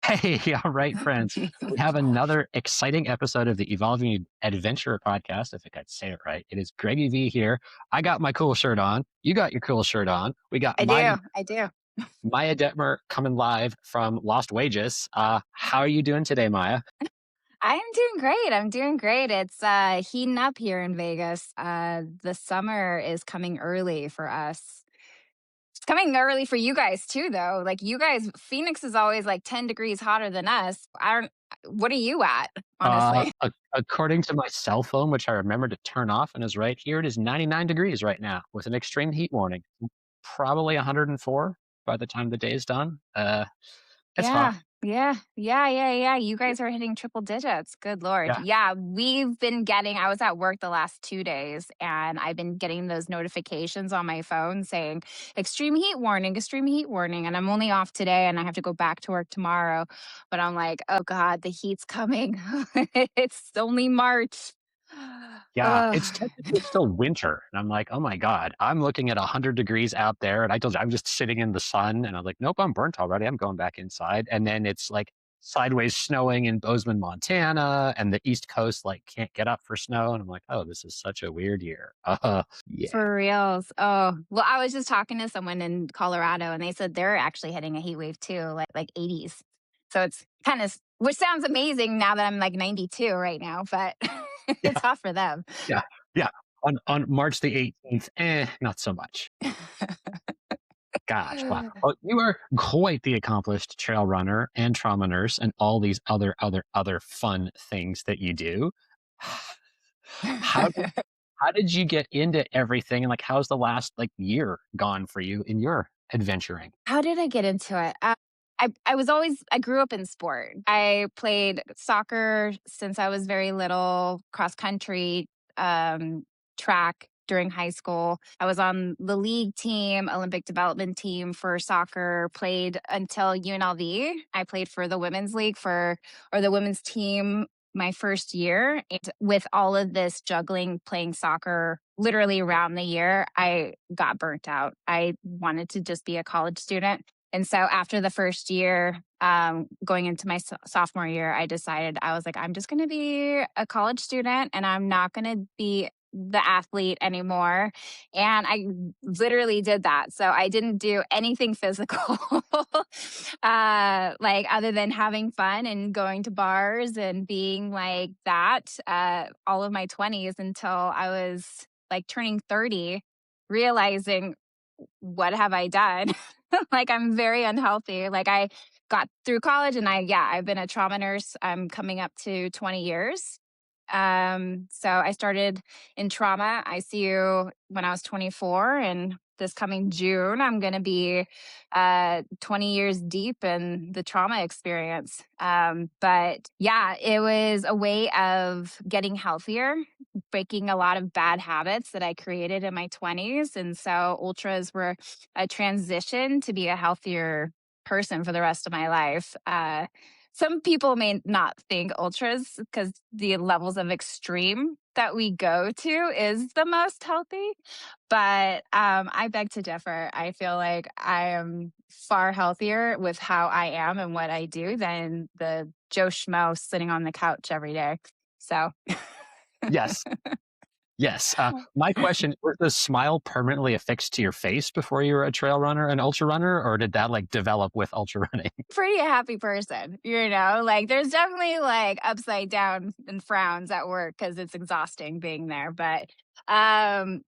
Hey, all right, friends. We have another exciting episode of the Evolving Adventure podcast, if I could say it right. It is Greggy V here. I got my cool shirt on. You got your cool shirt on. We got I do. I do. Maia Detmer coming live from Lost Wages. How are you doing today, Maya? I am doing great. I'm doing great. It's heating up here in Vegas. The summer is coming early for us. It's coming early for you guys too, though. Like you guys, Phoenix is always like 10 degrees hotter than us. I don't. What are you at? Honestly, According to my cell phone, which I remember to turn off and is right here, it is 99 degrees right now with an extreme heat warning. Probably 104 by the time the day is done. It's hot. yeah. You guys are hitting triple digits. Good Lord. Yeah. Yeah, we've been getting, I was at work the last 2 days and I've been getting those notifications on my phone saying extreme heat warning, extreme heat warning. And I'm only off today and I have to go back to work tomorrow. But I'm like, oh God, the heat's coming. It's only March. Yeah, it's Ugh. technically still winter, and I'm like, "Oh my god." I'm looking at 100 degrees out there, and I told you I'm just sitting in the sun, and I'm like, "Nope, I'm burnt already. I'm going back inside." And then it's like sideways snowing in Bozeman, Montana, and the East Coast like can't get up for snow, and I'm like, "Oh, this is such a weird year." Yeah. For reals. Oh, well, I was just talking to someone in Colorado and they said they're actually hitting a heat wave too, like 80s. So it's kind of, which sounds amazing now that I'm like 92 right now, but it's Yeah, hot for them. yeah, yeah. On March the 18th, not so much. Gosh, wow. Oh, you are quite the accomplished trail runner and trauma nurse and all these other fun things that you do. How did how did you get into everything and like how's the last like year gone for you in your adventuring? How did I get into it? I grew up in sport. I played soccer since I was very little, cross country, track during high school. I was on the league team, Olympic development team for soccer, played until UNLV. I played for the women's league or the women's team my first year. And with all of this juggling, playing soccer literally around the year, I got burnt out. I wanted to just be a college student. And so after the first year, going into my sophomore year, I decided I was like, I'm just going to be a college student and I'm not going to be the athlete anymore. And I literally did that. So I didn't do anything physical, like other than having fun and going to bars and being like that all of my 20s until I was like turning 30, realizing what have I done? Like I'm very unhealthy. Like I got through college and I've been a trauma nurse. I'm coming up to 20 years. So I started in trauma ICU when I was 24, and this coming June I'm going to be 20 years deep in the trauma experience. But yeah, it was a way of getting healthier, breaking a lot of bad habits that I created in my 20s. And so ultras were a transition to be a healthier person for the rest of my life. Some people may not think ultras because the levels of extreme that we go to is the most healthy. But I beg to differ. I feel like I am far healthier with how I am and what I do than the Joe Schmo sitting on the couch every day. So Yes. Yes. My question, was the smile permanently affixed to your face before you were a trail runner and ultra runner, or did that like develop with ultra running? pretty happy person, like there's definitely like upside down and frowns at work because it's exhausting being there. But um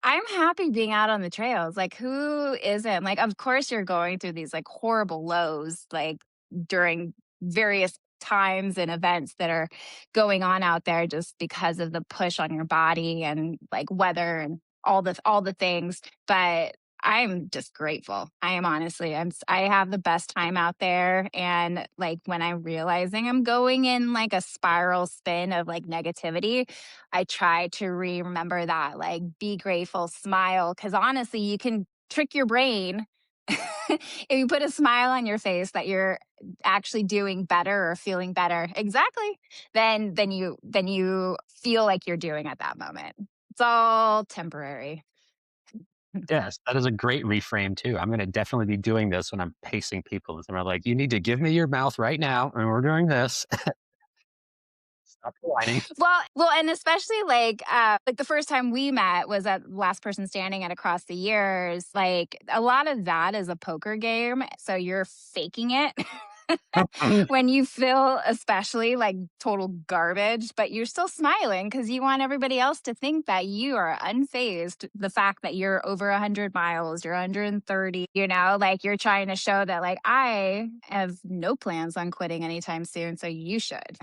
I'm happy being out on the trails. Like who isn't? Like of course you're going through these like horrible lows like during various times and events that are going on out there just because of the push on your body and like weather and all the things. But I'm just grateful. I am honestly. I have the best time out there, and like when I'm realizing I'm going in like a spiral spin of like negativity, I try to remember that, like be grateful, smile, cuz honestly, you can trick your brain if you put a smile on your face that you're actually doing better or feeling better. Exactly. Then you feel like you're doing at that moment. It's all temporary. Yes, that is a great reframe too. I'm gonna definitely be doing this when I'm pacing people. And I'm like, "You need to give me your mouth right now, and we're doing this. Stop whining." Well, and especially like the first time we met was at Last Person Standing at Across the Years. Like a lot of that is a poker game, so you're faking it. When you feel especially like total garbage, but you're still smiling because you want everybody else to think that you are unfazed. The fact that you're over 100 miles, you're 130, like you're trying to show that, like, I have no plans on quitting anytime soon. So you should.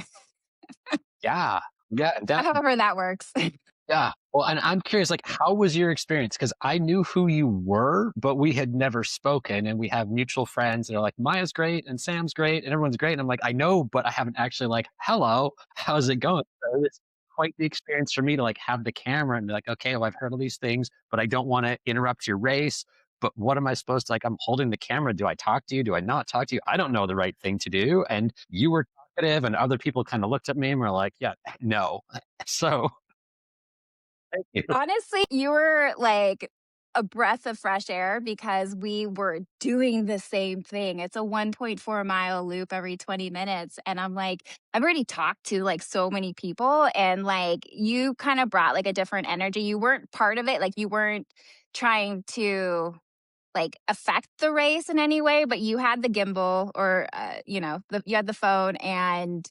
Yeah. Yeah, that However, that works. yeah. Well, and I'm curious, like, how was your experience? Because I knew who you were, but we had never spoken, and we have mutual friends that are like, Maya's great and Sam's great and everyone's great. And I'm like, I know, but I haven't actually like, hello, how's it going? So it's quite the experience for me to like have the camera and be like, okay, well, I've heard all these things, but I don't want to interrupt your race. But what am I supposed to like? I'm holding the camera. Do I talk to you? Do I not talk to you? I don't know the right thing to do. And you were talkative, and other people kind of looked at me and were like, yeah, no. So thank you. Honestly, you were like a breath of fresh air because we were doing the same thing. It's a 1.4-mile loop every 20 minutes. And I'm like, I've already talked to like so many people, and like you kind of brought like a different energy. You weren't part of it. Like you weren't trying to like affect the race in any way, but you had the gimbal or you had the phone, and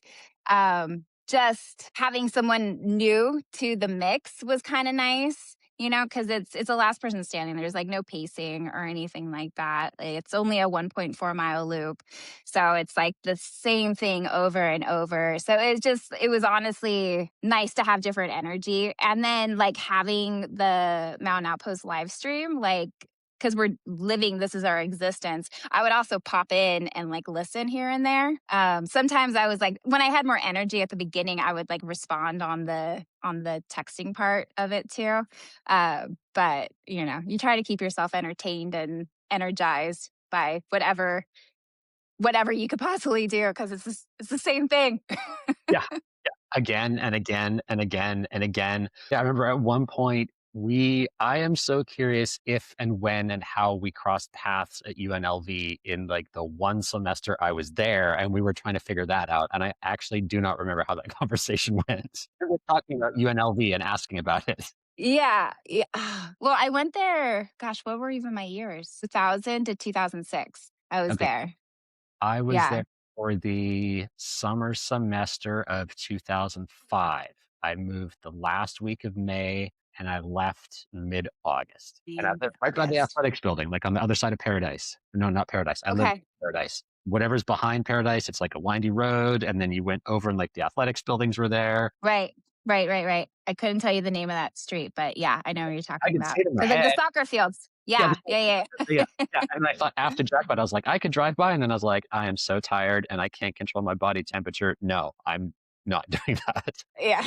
just having someone new to the mix was kind of nice. Because it's a last person standing. There's like no pacing or anything like that. It's only a 1.4-mile loop, so it's like the same thing over and over. So it was honestly nice to have different energy, and then like having the Mountain Outpost live stream, like because we're living this is our existence. I would also pop in and like listen here and there. Sometimes I was like, when I had more energy at the beginning, I would like respond on the texting part of it too. But you try to keep yourself entertained and energized by whatever you could possibly do, because it's the same thing. Yeah. Again and again and again and again. Yeah, I remember at one point I am so curious if and when and how we crossed paths at UNLV in like the one semester I was there, and we were trying to figure that out. And I actually do not remember how that conversation went. We were talking about UNLV and asking about it. Yeah, yeah. Well, I went there. Gosh, what were even my years? 2000 to 2006. I was Okay. there. I was Yeah. there for the summer semester of 2005. I moved the last week of May, and I left mid-August. And I In lived right by the August. athletics building, like on the other side of Paradise. No, not Paradise. I lived Okay. in Paradise. Whatever's behind Paradise, it's like a windy road, and then you went over and like the athletics buildings were there. Right. Right, right, right. I couldn't tell you the name of that street, but yeah, I know what you're I talking could about. see it in my So like the head. soccer fields. Yeah, Yeah, yeah, yeah. yeah, yeah. And I thought after Jackpot, I was like, I could drive by, and then I was like, I am so tired, and I can't control my body temperature. No, I'm not doing that. Yeah.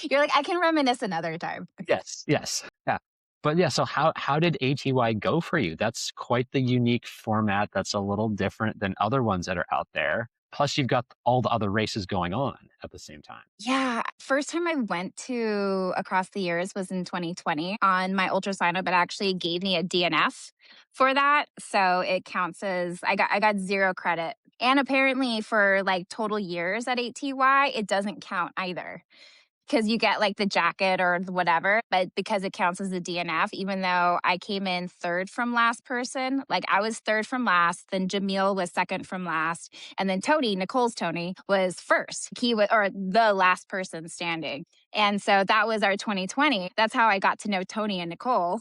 You're like, I can reminisce another time. Yes, yes, yeah. But yeah, so how did ATY go for you? That's quite the unique format. That's a little different than other ones that are out there. Plus, you've got all the other races going on at the same time. Yeah, first time I went to Across the Years was in 2020 on my ultra sign up. It actually gave me a DNF for that, so it counts as I got 0 credit. And apparently for like total years at ATY, it doesn't count either, because you get like the jacket or whatever, but because it counts as a DNF, even though I came in third from last person, like I was third from last, then Jamil was second from last, and then Nicole's Tony was first. He was, or the last person standing. And so that was our 2020. That's how I got to know Tony and Nicole,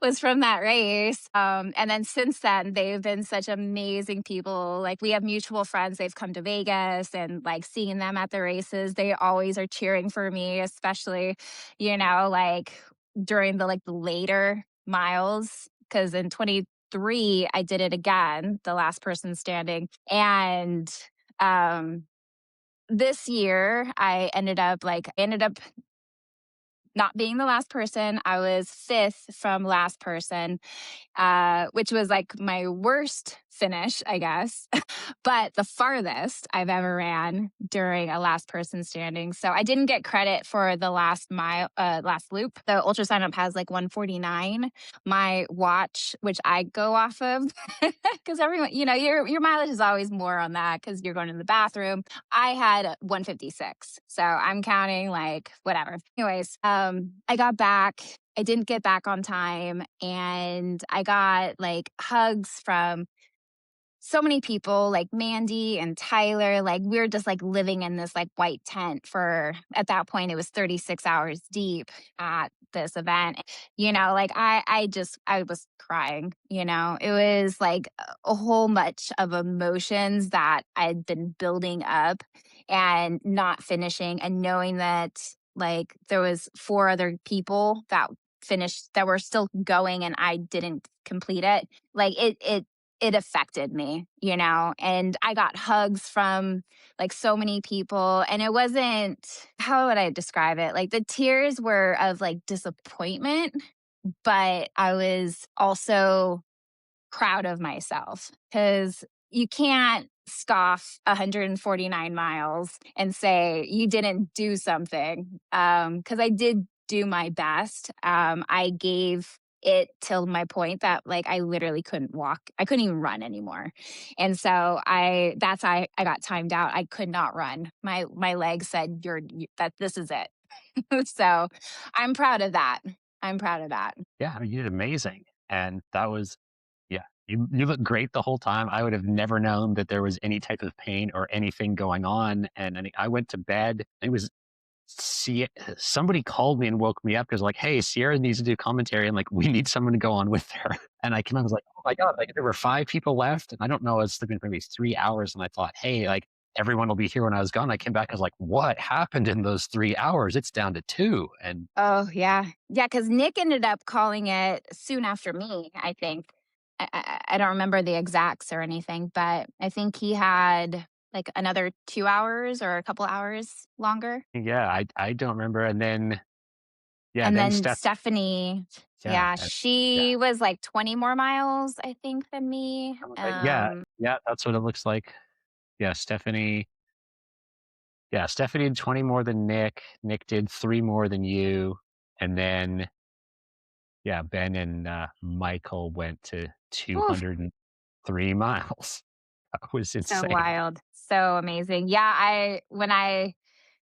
was from that race. And then since then, they've been such amazing people. Like we have mutual friends. They've come to Vegas, and like seeing them at the races, they always are cheering for me, especially, like during the later miles. Cause in 23, I did it again, the last person standing. And um this year I ended up not being the last person. I was fifth from last person, which was like my worst finish, I guess. But the farthest I've ever ran during a last person standing. So I didn't get credit for the last mile, last loop. The ultra sign up has like 149. My watch, which I go off of, because everyone, your mileage is always more on that because you're going to the bathroom. I had 156. So I'm counting like whatever. Anyways, I got back. I didn't get back on time and I got like hugs from so many people like Mandy and Tyler. Like we were just like living in this like white tent for, at that point it was 36 hours deep at this event. Like I was crying. It was like a whole bunch of emotions that I'd been building up and not finishing, and knowing that like there was four other people that finished, that were still going, and I didn't complete it. Like it affected me, and I got hugs from like so many people. And it wasn't, how would I describe it? Like the tears were of like disappointment, but I was also proud of myself because you can't scoff 149 miles and say you didn't do something. Because I did do my best. I gave it till my point that like I literally couldn't walk. I couldn't even run anymore. And so I got timed out. I could not run. My legs said that this is it. So I'm proud of that. I'm proud of that. Yeah, I mean, you did amazing, and that was yeah, you looked great the whole time. I would have never known that there was any type of pain or anything going on, and I went to bed. It was See, somebody called me and woke me up because like, "Hey, Sierra needs to do commentary, and like, we need someone to go on with her." And I came out, I was like, "Oh my god!" Like, there were 5 people left, and I don't know, I was sleeping for maybe 3 hours, and I thought, "Hey, like, everyone will be here when I was gone." I came back, I was like, "What happened in those 3 hours? It's down to two." And Oh, yeah. Yeah, because Nick ended up calling it soon after me, I think. I don't remember the exacts or anything, but I think he had like another 2 hours or a couple hours longer. yeah, I don't remember. And then yeah, And then then Steph, Stephanie, yeah, yeah, yeah, she was like 20 more miles, I think, than me. I was like, yeah, yeah, that's what it looks like. Yeah, Stephanie did 20 more than Nick. Nick did 3 more than you. And then, yeah, Ben and Michael went to Oof, 203 miles. That was so insane. wild. So amazing. Yeah, when I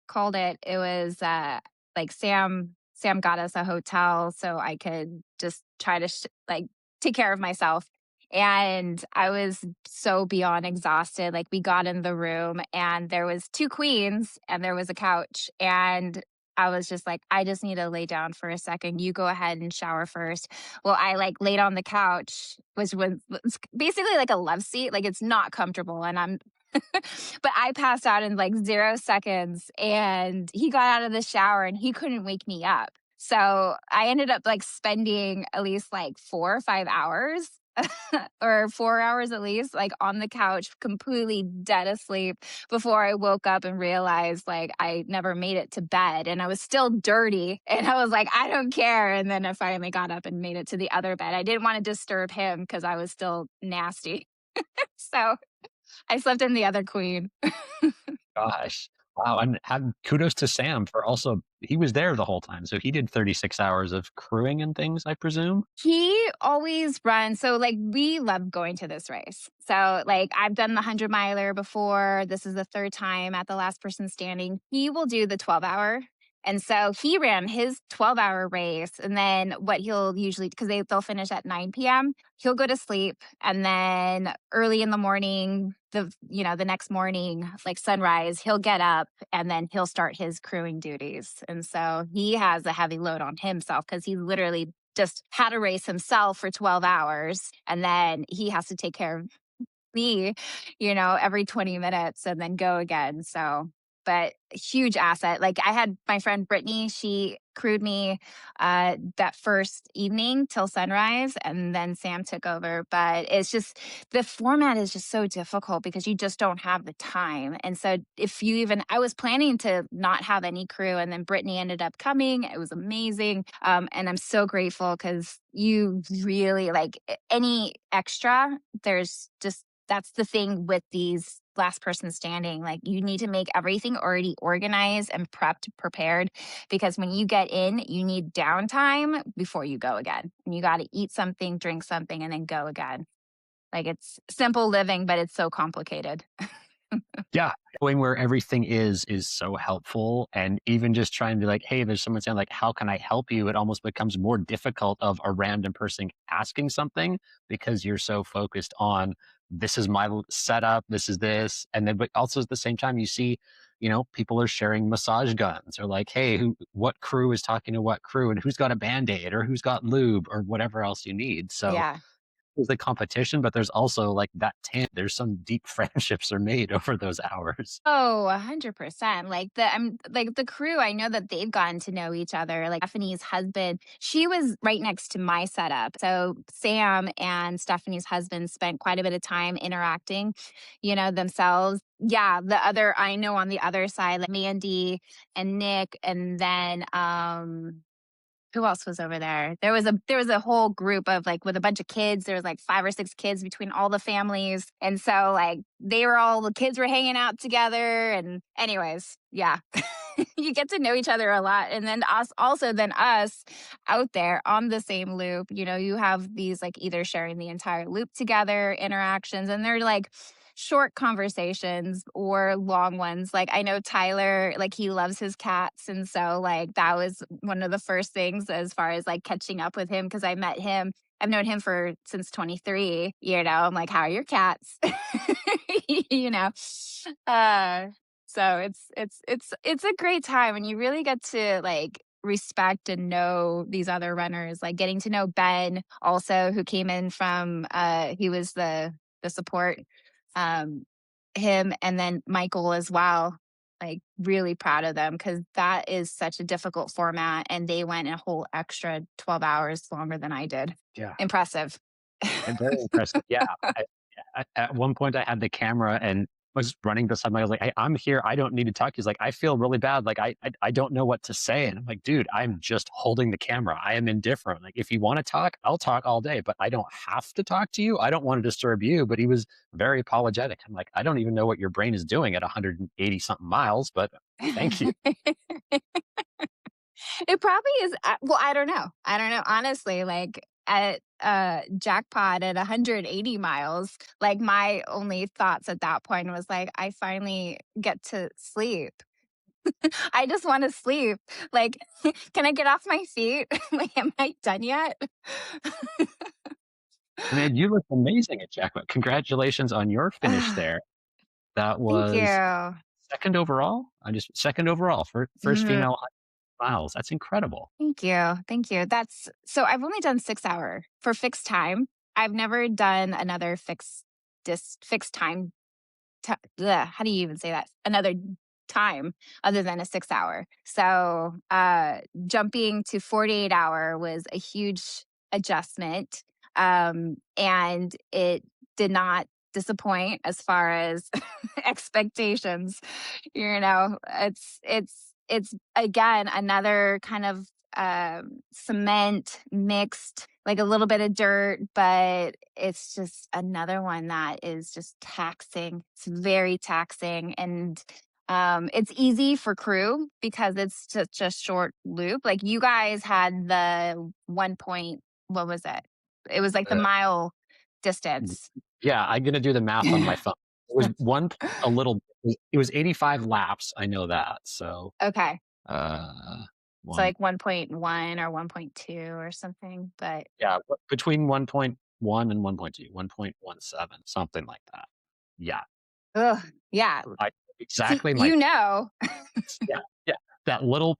called it, it was like Sam got us a hotel so I could just try to like take care of myself. And I was so beyond exhausted. Like we got in the room and there was two queens and there was a couch, and I was just like, I just need to lay down for a second. You go ahead and shower first. Well, I like laid on the couch, which was basically like a love seat. Like it's not comfortable, and I'm but I passed out in like 0 seconds, and he got out of the shower and he couldn't wake me up. So I ended up like spending at least like 4 or 5 hours or 4 hours at least, like on the couch, completely dead asleep before I woke up and realized like I never made it to bed and I was still dirty. And I was like, I don't care. And then I finally got up and made it to the other bed. I didn't want to disturb him because I was still nasty. So I slept in the other queen. Gosh. Wow. And kudos to Sam for also, he was there the whole time. So he did 36 hours of crewing and things, I presume. He always runs. So, like, we love going to this race. So, like, I've done the 100 miler before. This is the third time at the last person standing. He will do the 12-hour. And so he ran his 12-hour race. And then what he'll usually, because they'll finish at 9 p.m., he'll go to sleep. And then early in the morning, the next morning, like sunrise, he'll get up and then he'll start his crewing duties. And so he has a heavy load on himself because he literally just had a race himself for 12 hours. And then he has to take care of me, every 20 minutes and then go again. So, but huge asset. Like I had my friend Brittany, she crewed me that first evening till sunrise, and then Sam took over. But it's just, the format is just so difficult because you just don't have the time. And so I was planning to not have any crew, and then Brittany ended up coming. It was amazing. And I'm so grateful because you really, like, any extra, there's just that's the thing with these last person standing. Like, you need to make everything already organized and prepped, prepared, because when you get in, you need downtime before you go again. And you got to eat something, drink something, and then go again. Like, it's simple living, but it's so complicated. Yeah, knowing where everything is so helpful, and even just trying to be like, "Hey, there's someone saying like, how can I help you?" It almost becomes more difficult of a random person asking something because you're so focused on this is my setup, this is this, and then but also at the same time you see, people are sharing massage guns or like, "Hey, what crew is talking to what crew and who's got a band-aid or who's got lube or whatever else you need." So Yeah. there's the competition, but there's also like that there's some deep friendships are made over those hours. Oh, 100%. Like the crew, I know that they've gotten to know each other. Like Stephanie's husband, she was right next to my setup. So Sam and Stephanie's husband spent quite a bit of time interacting, themselves. Yeah, the other I know on the other side, like Mandy and Nick, and then who else was over there? There was a whole group of like with a bunch of kids. There was like 5 or 6 kids between all the families. And so like the kids were hanging out together and anyways, yeah. You get to know each other a lot. And then us out there on the same loop, you have these like either sharing the entire loop together, interactions, and they're like short conversations or long ones. Like I know Tyler, like he loves his cats. And so like that was one of the first things as far as like catching up with him because I met him. I've known him for since 23, I'm like, how are your cats? you know. Uh so it's a great time and you really get to like respect and know these other runners, like getting to know Ben also who came in from he was the support um, him and then Michael as well. Like really proud of them because that is such a difficult format, and they went a whole extra 12 hours longer than I did. Yeah. Impressive. And very impressive. Yeah. At one point, I had the camera and was running beside my. I was like, "Hey, I'm here. I don't need to talk." He's like, "I feel really bad. Like, I don't know what to say." And I'm like, "Dude, I'm just holding the camera. I am indifferent. Like, if you want to talk, I'll talk all day, but I don't have to talk to you. I don't want to disturb you." But he was very apologetic. I'm like, "I don't even know what your brain is doing at 180 something miles, but thank you." It probably is well, I don't know. I don't know. Honestly, like at Jackpot at 180 miles, like my only thoughts at that point was like, I finally get to sleep. I just want to sleep. Like, can I get off my feet? Like, am I done yet? Man, you look amazing at Jackpot. Congratulations on your finish Ah, there. That thank was you. second overall. I just second overall for first Mm, female miles. That's incredible. thank you. Thank you. That's so I've only done 6 hour for fixed time. I've never done another fixed time how do you even say that? Another time other than a 6 hour. So jumping to 48 hour was a huge adjustment. And it did not disappoint as far as expectations. It's again another kind of cement mixed, like a little bit of dirt, but it's just another one that is just taxing. It's very taxing. And it's easy for crew because it's such a short loop. Like you guys had the 1 point, what was it? It was like the Uh, mile distance. yeah, I'm gonna do the math on my phone. It was one point a little. It was 85 laps. I know that. So Okay. uh, So one. like 1.1 or 1.2 or something. But Yeah, between 1.1 and 1.2, 1.17, something like that. Yeah, ugh, yeah. I See, exactly my yeah, yeah. That little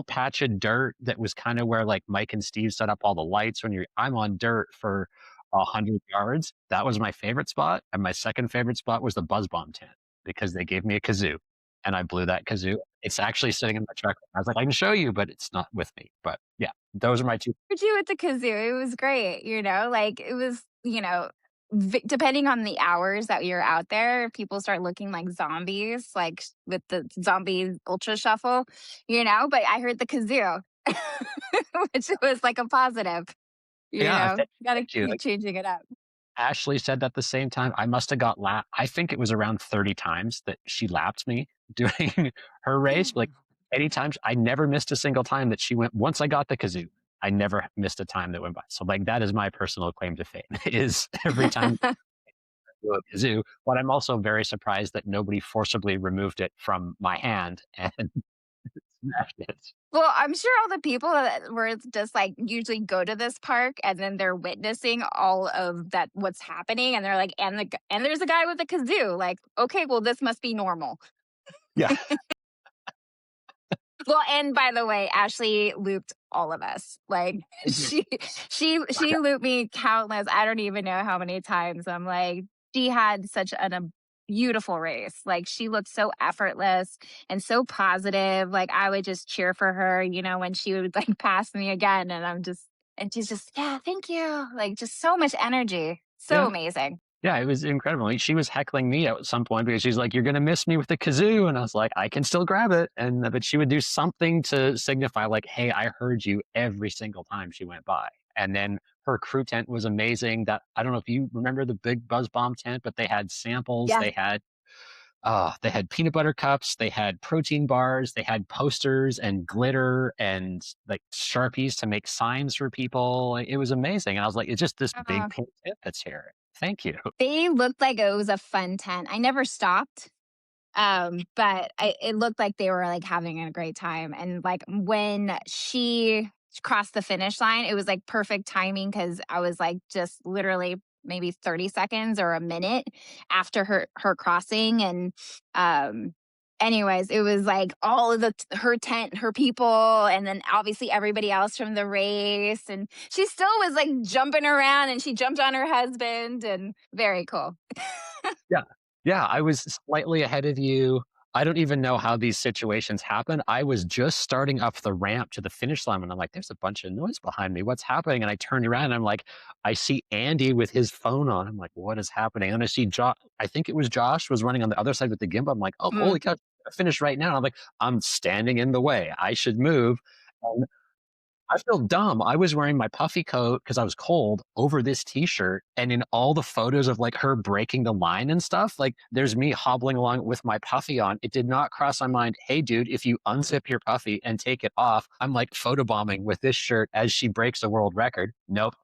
patch of dirt that was kind of where like Mike and Steve set up all the lights when I'm on dirt for 100 yards. That was my favorite spot, and my second favorite spot was the Buzz Bomb tent because they gave me a kazoo, and I blew that kazoo. It's actually sitting in my truck. I was like, I can show you, but it's not with me. But yeah, those are my two. you with the kazoo. It was great, like it was, depending on the hours that you're out there, people start looking like zombies, like with the zombie ultra shuffle, but I heard the kazoo, which was like a positive, Yeah, gotta thank you. keep changing it up. Ashley said at the same time, I must have got lapped. I think it was around 30 times that she lapped me doing her race. Like anytime, I never missed a single time that she went. Once I got the kazoo, I never missed a time that went by. So like that is my personal claim to fame is every time I do a kazoo. But I'm also very surprised that nobody forcibly removed it from my hand and smashed it. Well, I'm sure all the people that were just like usually go to this park and then they're witnessing all of that what's happening and they're like, and there's a guy with a kazoo. Like, okay, well, this must be normal. Yeah. Well, and by the way, Ashley looped all of us. Like she looped me countless. I don't even know how many times. I'm like, she had such a beautiful race. Like she looked so effortless and so positive. Like I would just cheer for her, when she would like pass me again. And she's just, yeah, thank you. Like just so much energy. So Yeah. amazing. Yeah, it was incredible. Like, she was heckling me at some point because she's like, "You're gonna miss me with the kazoo," and I was like, "I can still grab it." And but she would do something to signify, like, "Hey, I heard you," every single time she went by. And then her crew tent was amazing. That I don't know if you remember the big Buzz Bomb tent, but they had samples. Yeah. They had peanut butter cups, they had protein bars, they had posters and glitter and like Sharpies to make signs for people. Like, it was amazing. And I was like, it's just this big pink tent that's here. Thank you. They looked like it was a fun tent. I never stopped. But it looked like they were like having a great time. And like when she crossed the finish line, it was like perfect timing because I was like just literally maybe 30 seconds or a minute after her crossing. And anyways, it was like all of her tent, her people, and then obviously everybody else from the race. And she still was like jumping around and she jumped on her husband and very cool. Yeah. Yeah, I was slightly ahead of you. I don't even know how these situations happen. I was just starting up the ramp to the finish line and I'm like, there's a bunch of noise behind me. What's happening? And I turned around and I'm like, I see Andy with his phone on. I'm like, what is happening? And I see Josh, I think it was Josh was running on the other side with the gimbal. I'm like, oh, holy cow, finish right now. And I'm like, I'm standing in the way. I should move. And I feel dumb. I was wearing my puffy coat because I was cold over this t-shirt. And in all the photos of like her breaking the line and stuff, like there's me hobbling along with my puffy on. It did not cross my mind, hey dude, if you unzip your puffy and take it off, I'm like photobombing with this shirt as she breaks a world record. Nope.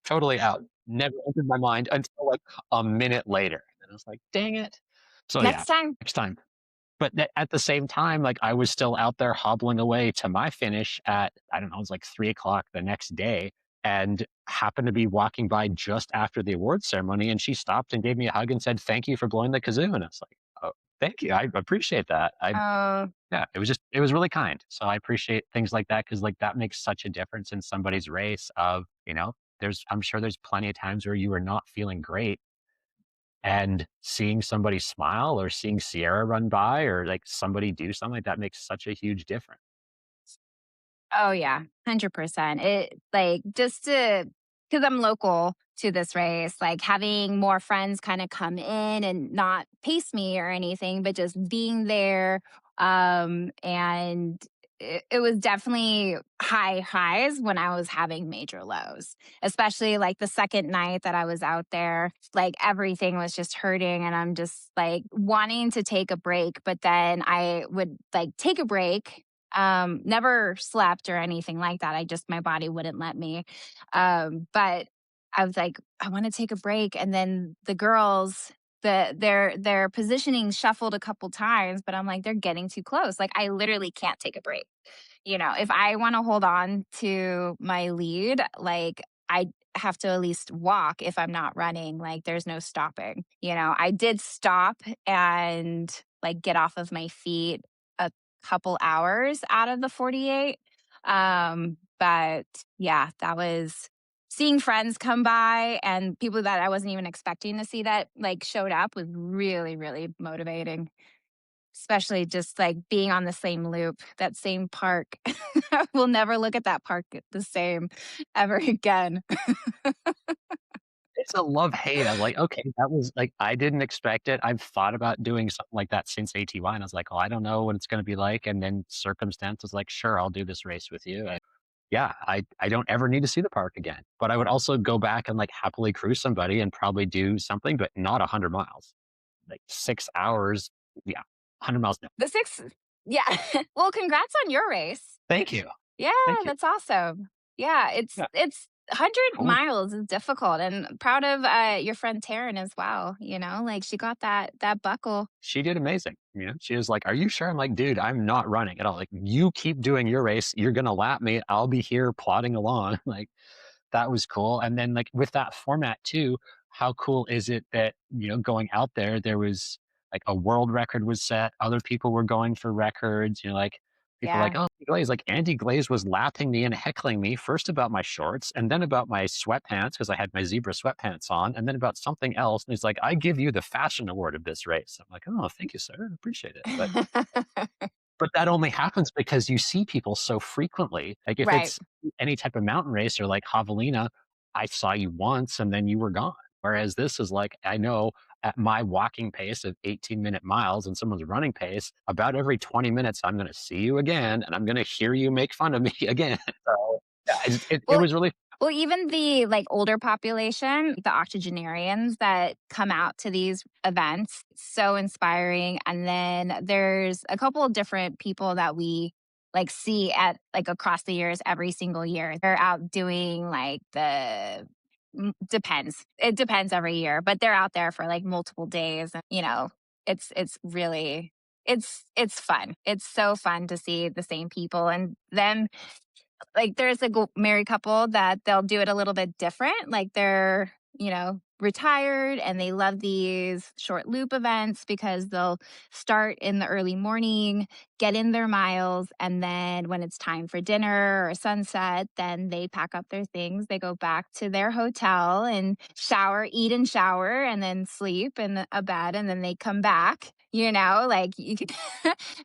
Totally out. Never entered my mind until like a minute later. And I was like, dang it. So yeah, Next time. next time. But at the same time, like I was still out there hobbling away to my finish at, I don't know, it was like 3 o'clock the next day and happened to be walking by just after the award ceremony. And she stopped and gave me a hug and said, thank you for blowing the kazoo. And I was like, oh, thank you. I appreciate that. Yeah, it was really kind. So I appreciate things like that because like that makes such a difference in somebody's race of, I'm sure there's plenty of times where you are not feeling great and seeing somebody smile or seeing Sierra run by or like somebody do something like that makes such a huge difference. Oh yeah, 100%. It like just to because I'm local to this race, like having more friends kind of come in and not pace me or anything, but just being there. And it was definitely high highs when I was having major lows, especially like the second night that I was out there, like everything was just hurting and I'm just like wanting to take a break, but then I would like take a break, never slept or anything like that. My body wouldn't let me. But I was like, I want to take a break. And then the girls, their positioning shuffled a couple times, but I'm like, they're getting too close. Like I literally can't take a break. If I want to hold on to my lead, like I have to at least walk if I'm not running. Like there's no stopping. I did stop and like get off of my feet a couple hours out of the 48. But yeah, that was seeing friends come by and people that I wasn't even expecting to see that like showed up was really, really motivating. Especially just like being on the same loop, that same park. We'll never look at that park the same ever again. It's a love hate. I'm like, okay, that was like, I didn't expect it. I've thought about doing something like that since ATY. And I was like, oh, I don't know what it's going to be like. And then circumstance was like, sure, I'll do this race with you. yeah, I don't ever need to see the park again. But I would also go back and like happily cruise somebody and probably do something, but not 100 miles, like 6 hours. Yeah, 100 miles. No, The 6 yeah. Well, congrats on your race. thank you, Yeah, thank you. that's awesome. Yeah, Yeah, it's 100 cool. miles is difficult, and proud of, your friend Taryn as well, you know, like, she got that buckle. She did amazing. You know, she was like, "Are you sure?" I'm like, "Dude, I'm not running at all. Like, you keep doing your race. You're gonna lap me. I'll be here plodding along." Like, that was cool. And then, like, with that format too, how cool is it that, going out there, there was like a world record was set. Other people were going for records. Like people like, Yeah. oh, Glaze, like Andy Glaze was lapping me and heckling me first about my shorts and then about my sweatpants because I had my zebra sweatpants on and then about something else. And he's like, I give you the fashion award of this race. I'm like, oh, thank you, sir. I appreciate it. But that only happens because you see people so frequently. Like if Right. it's any type of mountain race or like javelina, I saw you once and then you were gone. Whereas this is like, I know at my walking pace of 18-minute miles and someone's running pace, about every 20 minutes, I'm going to see you again and I'm going to hear you make fun of me again. So yeah, it Well was really, well, even the, like, older population, the octogenarians that come out to these events, so inspiring, and then there's a couple of different people that we, like, see at like, across the years every single year. They're out doing, like, depends. It depends every year, but they're out there for, like, multiple days, and, it's really it's fun. It's so fun to see the same people, and then like there's a married couple that they'll do it a little bit different. Like they're, retired and they love these short loop events because they'll start in the early morning, get in their miles, and then when it's time for dinner or sunset, then they pack up their things. They go back to their hotel and shower, eat and shower, and then sleep in a bed, and then they come back. Like you could,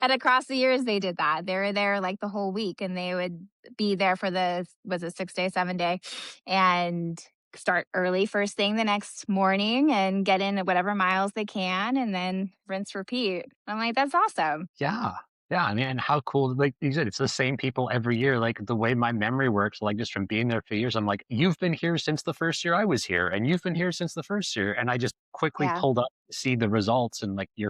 and across the years they did that. They were there like the whole week, and they would be there for the was it 6 day, 7 day, and start early first thing the next morning and get in at whatever miles they can and then rinse repeat. I'm like, that's awesome. yeah. Yeah, I mean, and how cool, like you said, it's the same people every year. Like the way my memory works, like just from being there for years, I'm like, you've been here since the first year I was here, and you've been here since the first year. And I just quickly Yeah. pulled up to see the results, and like you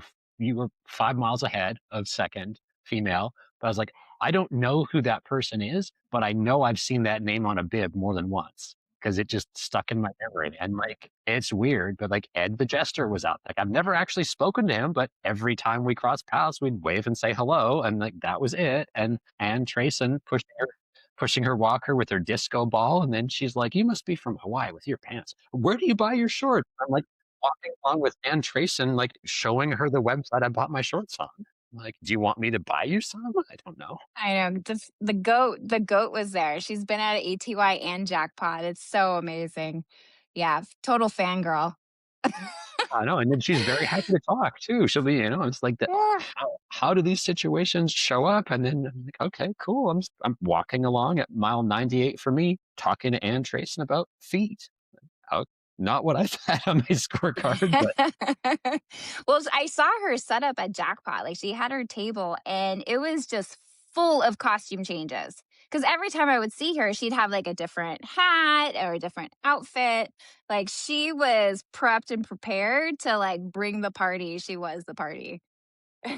were 5 miles ahead of second female. But I was like, I don't know who that person is, but I know I've seen that name on a bib more than once because it just stuck in my memory. And like, it's weird, but like Ed the Jester was out. Like, I've never actually spoken to him, but every time we crossed paths, we'd wave and say hello. And like, that was it. And Ann Trayson pushing her walker with her disco ball. And then she's like, you must be from Hawaii with your pants. Where do you buy your shorts? I'm like, walking along with Ann Trayson, like showing her the website I bought my shorts on. Like, do you want me to buy you some? I don't know. I know. The goat was there. She's been at ATY and Jackpot. It's so amazing. Yeah, total fangirl. I know, and then she's very happy to talk too. She'll be, it's like the Yeah. how do these situations show up? And then I'm like, okay, cool. I'm walking along at mile 98 for me, talking to Ann Trayson about feet. How, not what I had on my scorecard, but Well, I saw her set up at Jackpot. Like she had her table and it was just full of costume changes. Because every time I would see her, she'd have like a different hat or a different outfit. Like she was prepped and prepared to like bring the party. She was the party.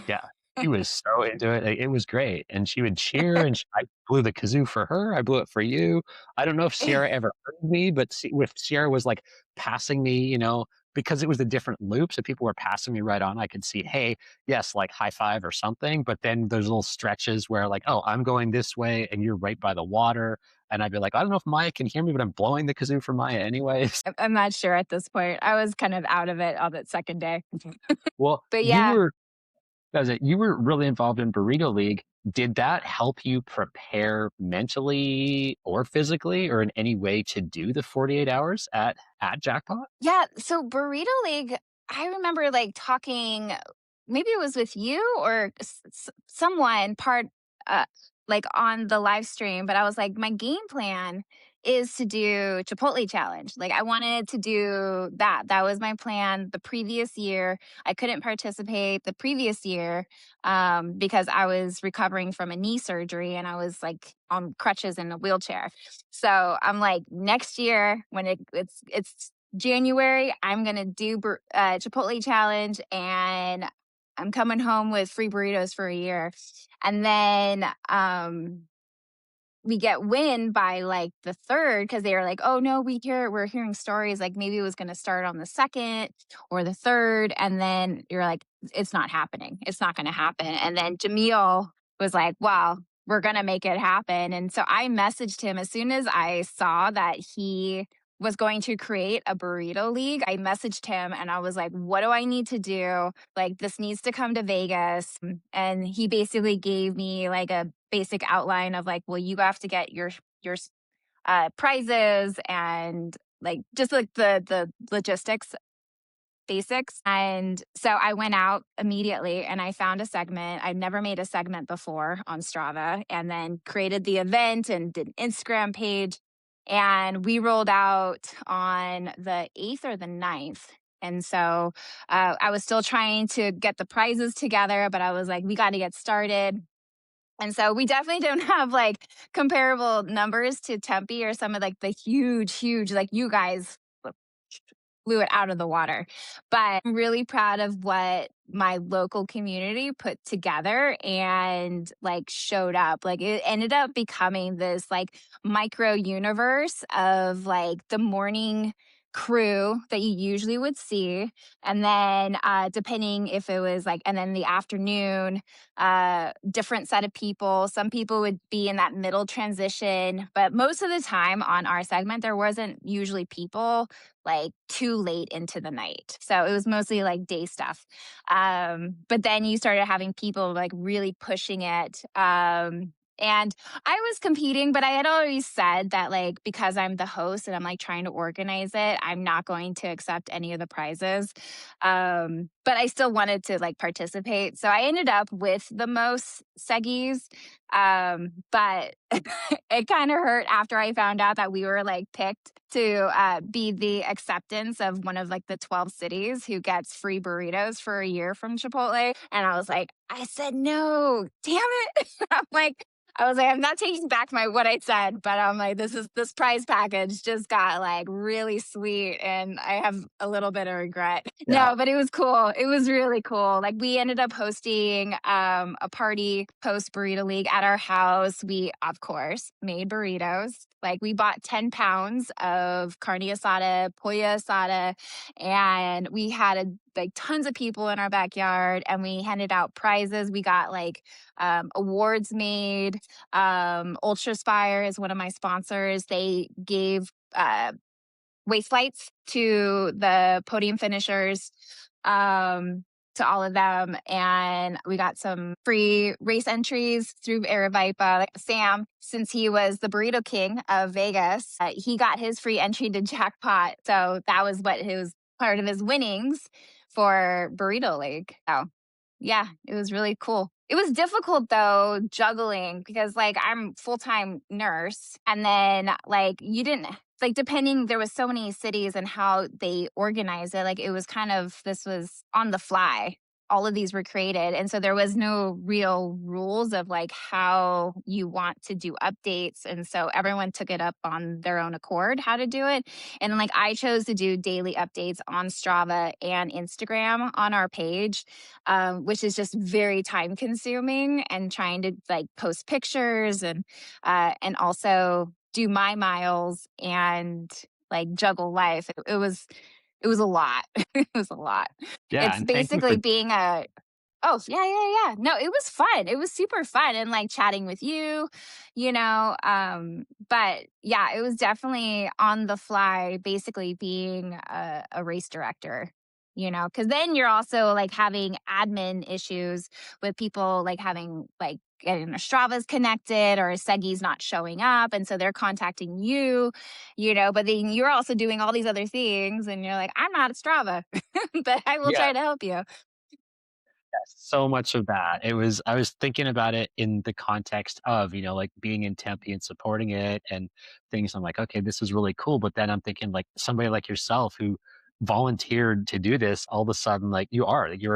yeah, she was so into it. Like, it was great, and she would cheer, and I blew the kazoo for her. I blew it for you. I don't know if Sierra ever heard me, but with Sierra was like passing me, because it was a different loop, so people were passing me right on. I could see, hey, yes, like high five or something. But then there's little stretches where like, oh, I'm going this way, and you're right by the water, and I'd be like, I don't know if Maya can hear me, but I'm blowing the kazoo for Maya anyways. I'm not sure at this point. I was kind of out of it on that second day. Well, But yeah, you were really involved in Burrito League. Did that help you prepare mentally or physically or in any way to do the 48 hours at Jackpot? yeah, so Burrito League, I remember, like, talking maybe it was with you or someone uh, like, on the live stream, but I was like, "My game plan is to do Chipotle challenge. Like I wanted to do that. That was my plan the previous year. I couldn't participate the previous year because I was recovering from a knee surgery and I was like on crutches in a wheelchair. So I'm like, next year when it's January, I'm gonna do Chipotle challenge, and I'm coming home with free burritos for a year. And then we get wind by like the third because they were like, oh no, we're hearing stories like maybe it was going to start on the second or the third, and then you're like, it's not happening, it's not going to happen. And then Jamil was like, wow, we're going to make it happen. And so I messaged him as soon as I saw that he was going to create a Burrito League. I messaged him and I was like, what do I need to do? Like, this needs to come to Vegas. And he basically gave me like a basic outline of like, well, you have to get your prizes and like just like the logistics basics. And so I went out immediately and I found a segment. I'd never made a segment before on Strava, and then created the event and did an Instagram page. And we rolled out on the 8th or the 9th. And so I was still trying to get the prizes together, but I was like, we got to get started. And so we definitely don't have like comparable numbers to Tempe or some of like the huge, like you guys blew it out of the water. But I'm really proud of what my local community put together and like showed up. Like it ended up becoming this like micro universe of like the morning crew that you usually would see, and then depending if it was like, and then the afternoon, different set of people. Some people would be in that middle transition, but most of the time on our segment there wasn't usually people like too late into the night. So it was mostly like day stuff. But then you started having people like really pushing it. And I was competing, but I had always said that, like, because I'm the host and I'm like trying to organize it, I'm not going to accept any of the prizes. But I still wanted to like participate. So I ended up with the most seggies. But it kind of hurt after I found out that we were like picked to be the acceptance of one of like the 12 cities who gets free burritos for a year from Chipotle. And I was like, I said no, damn it. I'm like, I was like, I'm not taking back my what I said, but I'm like, this prize package just got like really sweet, and I have a little bit of regret. Yeah. No, but it was cool. It was really cool. Like we ended up hosting a party post Burrito League at our house. We of course made burritos. Like we bought 10 pounds of carne asada, pollo asada, and we had like tons of people in our backyard, and we handed out prizes. We got like awards made. Ultraspire is one of my sponsors. They gave waist flights to the podium finishers, to all of them. And we got some free race entries through Aravaipa. Like Sam, since he was the Burrito King of Vegas, he got his free entry to Jackpot. So that was what his part of his winnings for Burrito League. So yeah, it was really cool. It was difficult though, juggling, because like I'm full-time nurse, and then like you didn't like, depending, there was so many cities and how they organize it. Like it was kind of, this was on the fly. All of these were created. And so there was no real rules of like how you want to do updates. And so everyone took it up on their own accord how to do it. And then like I chose to do daily updates on Strava and Instagram on our page, which is just very time consuming, and trying to like post pictures and also do my miles and like juggle life. It was a lot. It was a lot. Yeah. It's And thank you for basically being a Oh, yeah, yeah, yeah. No, it was fun. It was super fun, and like chatting with you, but yeah, it was definitely on the fly, basically being a race director, because then you're also like having admin issues with people like having like getting their Stravas connected or Seggy's not showing up. And so they're contacting you, but then you're also doing all these other things and you're like, I'm not a Strava, but I will yeah. try to help you. Yes, so much of that. I was thinking about it in the context of, like being in Tempe and supporting it and things. I'm like, okay, this is really cool. But then I'm thinking like somebody like yourself who volunteered to do this, all of a sudden, like you're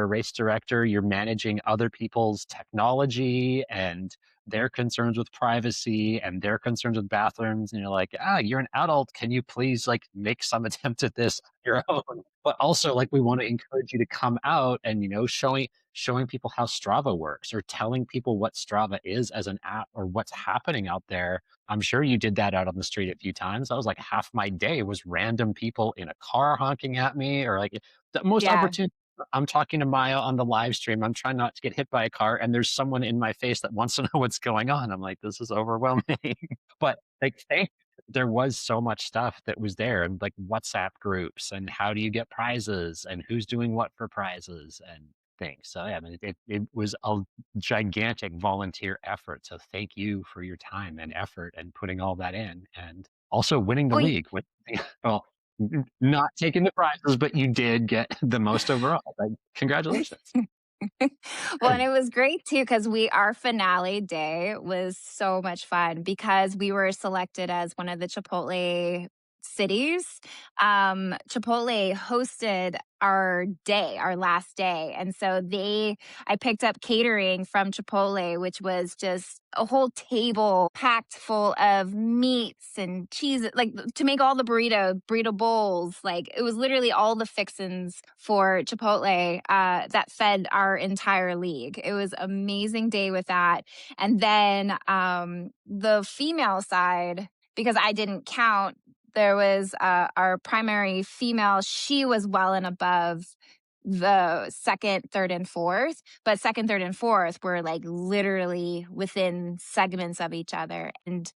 a race director, you're managing other people's technology and their concerns with privacy and their concerns with bathrooms. And you're like, you're an adult. Can you please like make some attempt at this on your own? But also like we want to encourage you to come out and, showing people how Strava works or telling people what Strava is as an app or what's happening out there. I'm sure you did that out on the street a few times. That was like half my day was random people in a car honking at me or like the most Yeah. opportune. I'm talking to Maya on the live stream. I'm trying not to get hit by a car, and there's someone in my face that wants to know what's going on. I'm like, this is overwhelming. But like, there was so much stuff that was there, and like WhatsApp groups, and how do you get prizes, and who's doing what for prizes, and things. So yeah, I mean, it was a gigantic volunteer effort. So thank you for your time and effort and putting all that in, and also winning the Well, league. Well, not taking the prizes, but you did get the most overall. Like, congratulations. well, and it was great too because our finale day was so much fun because we were selected as one of the Chipotle cities. Chipotle hosted our day, our last day. And so I picked up catering from Chipotle, which was just a whole table packed full of meats and cheese, like to make all the burrito bowls. Like it was literally all the fixins for Chipotle that fed our entire league. It was amazing day with that. And then the female side, because I didn't count, there was our primary female. She was well and above the second, third, and fourth. But second, third, and fourth were like literally within segments of each other. And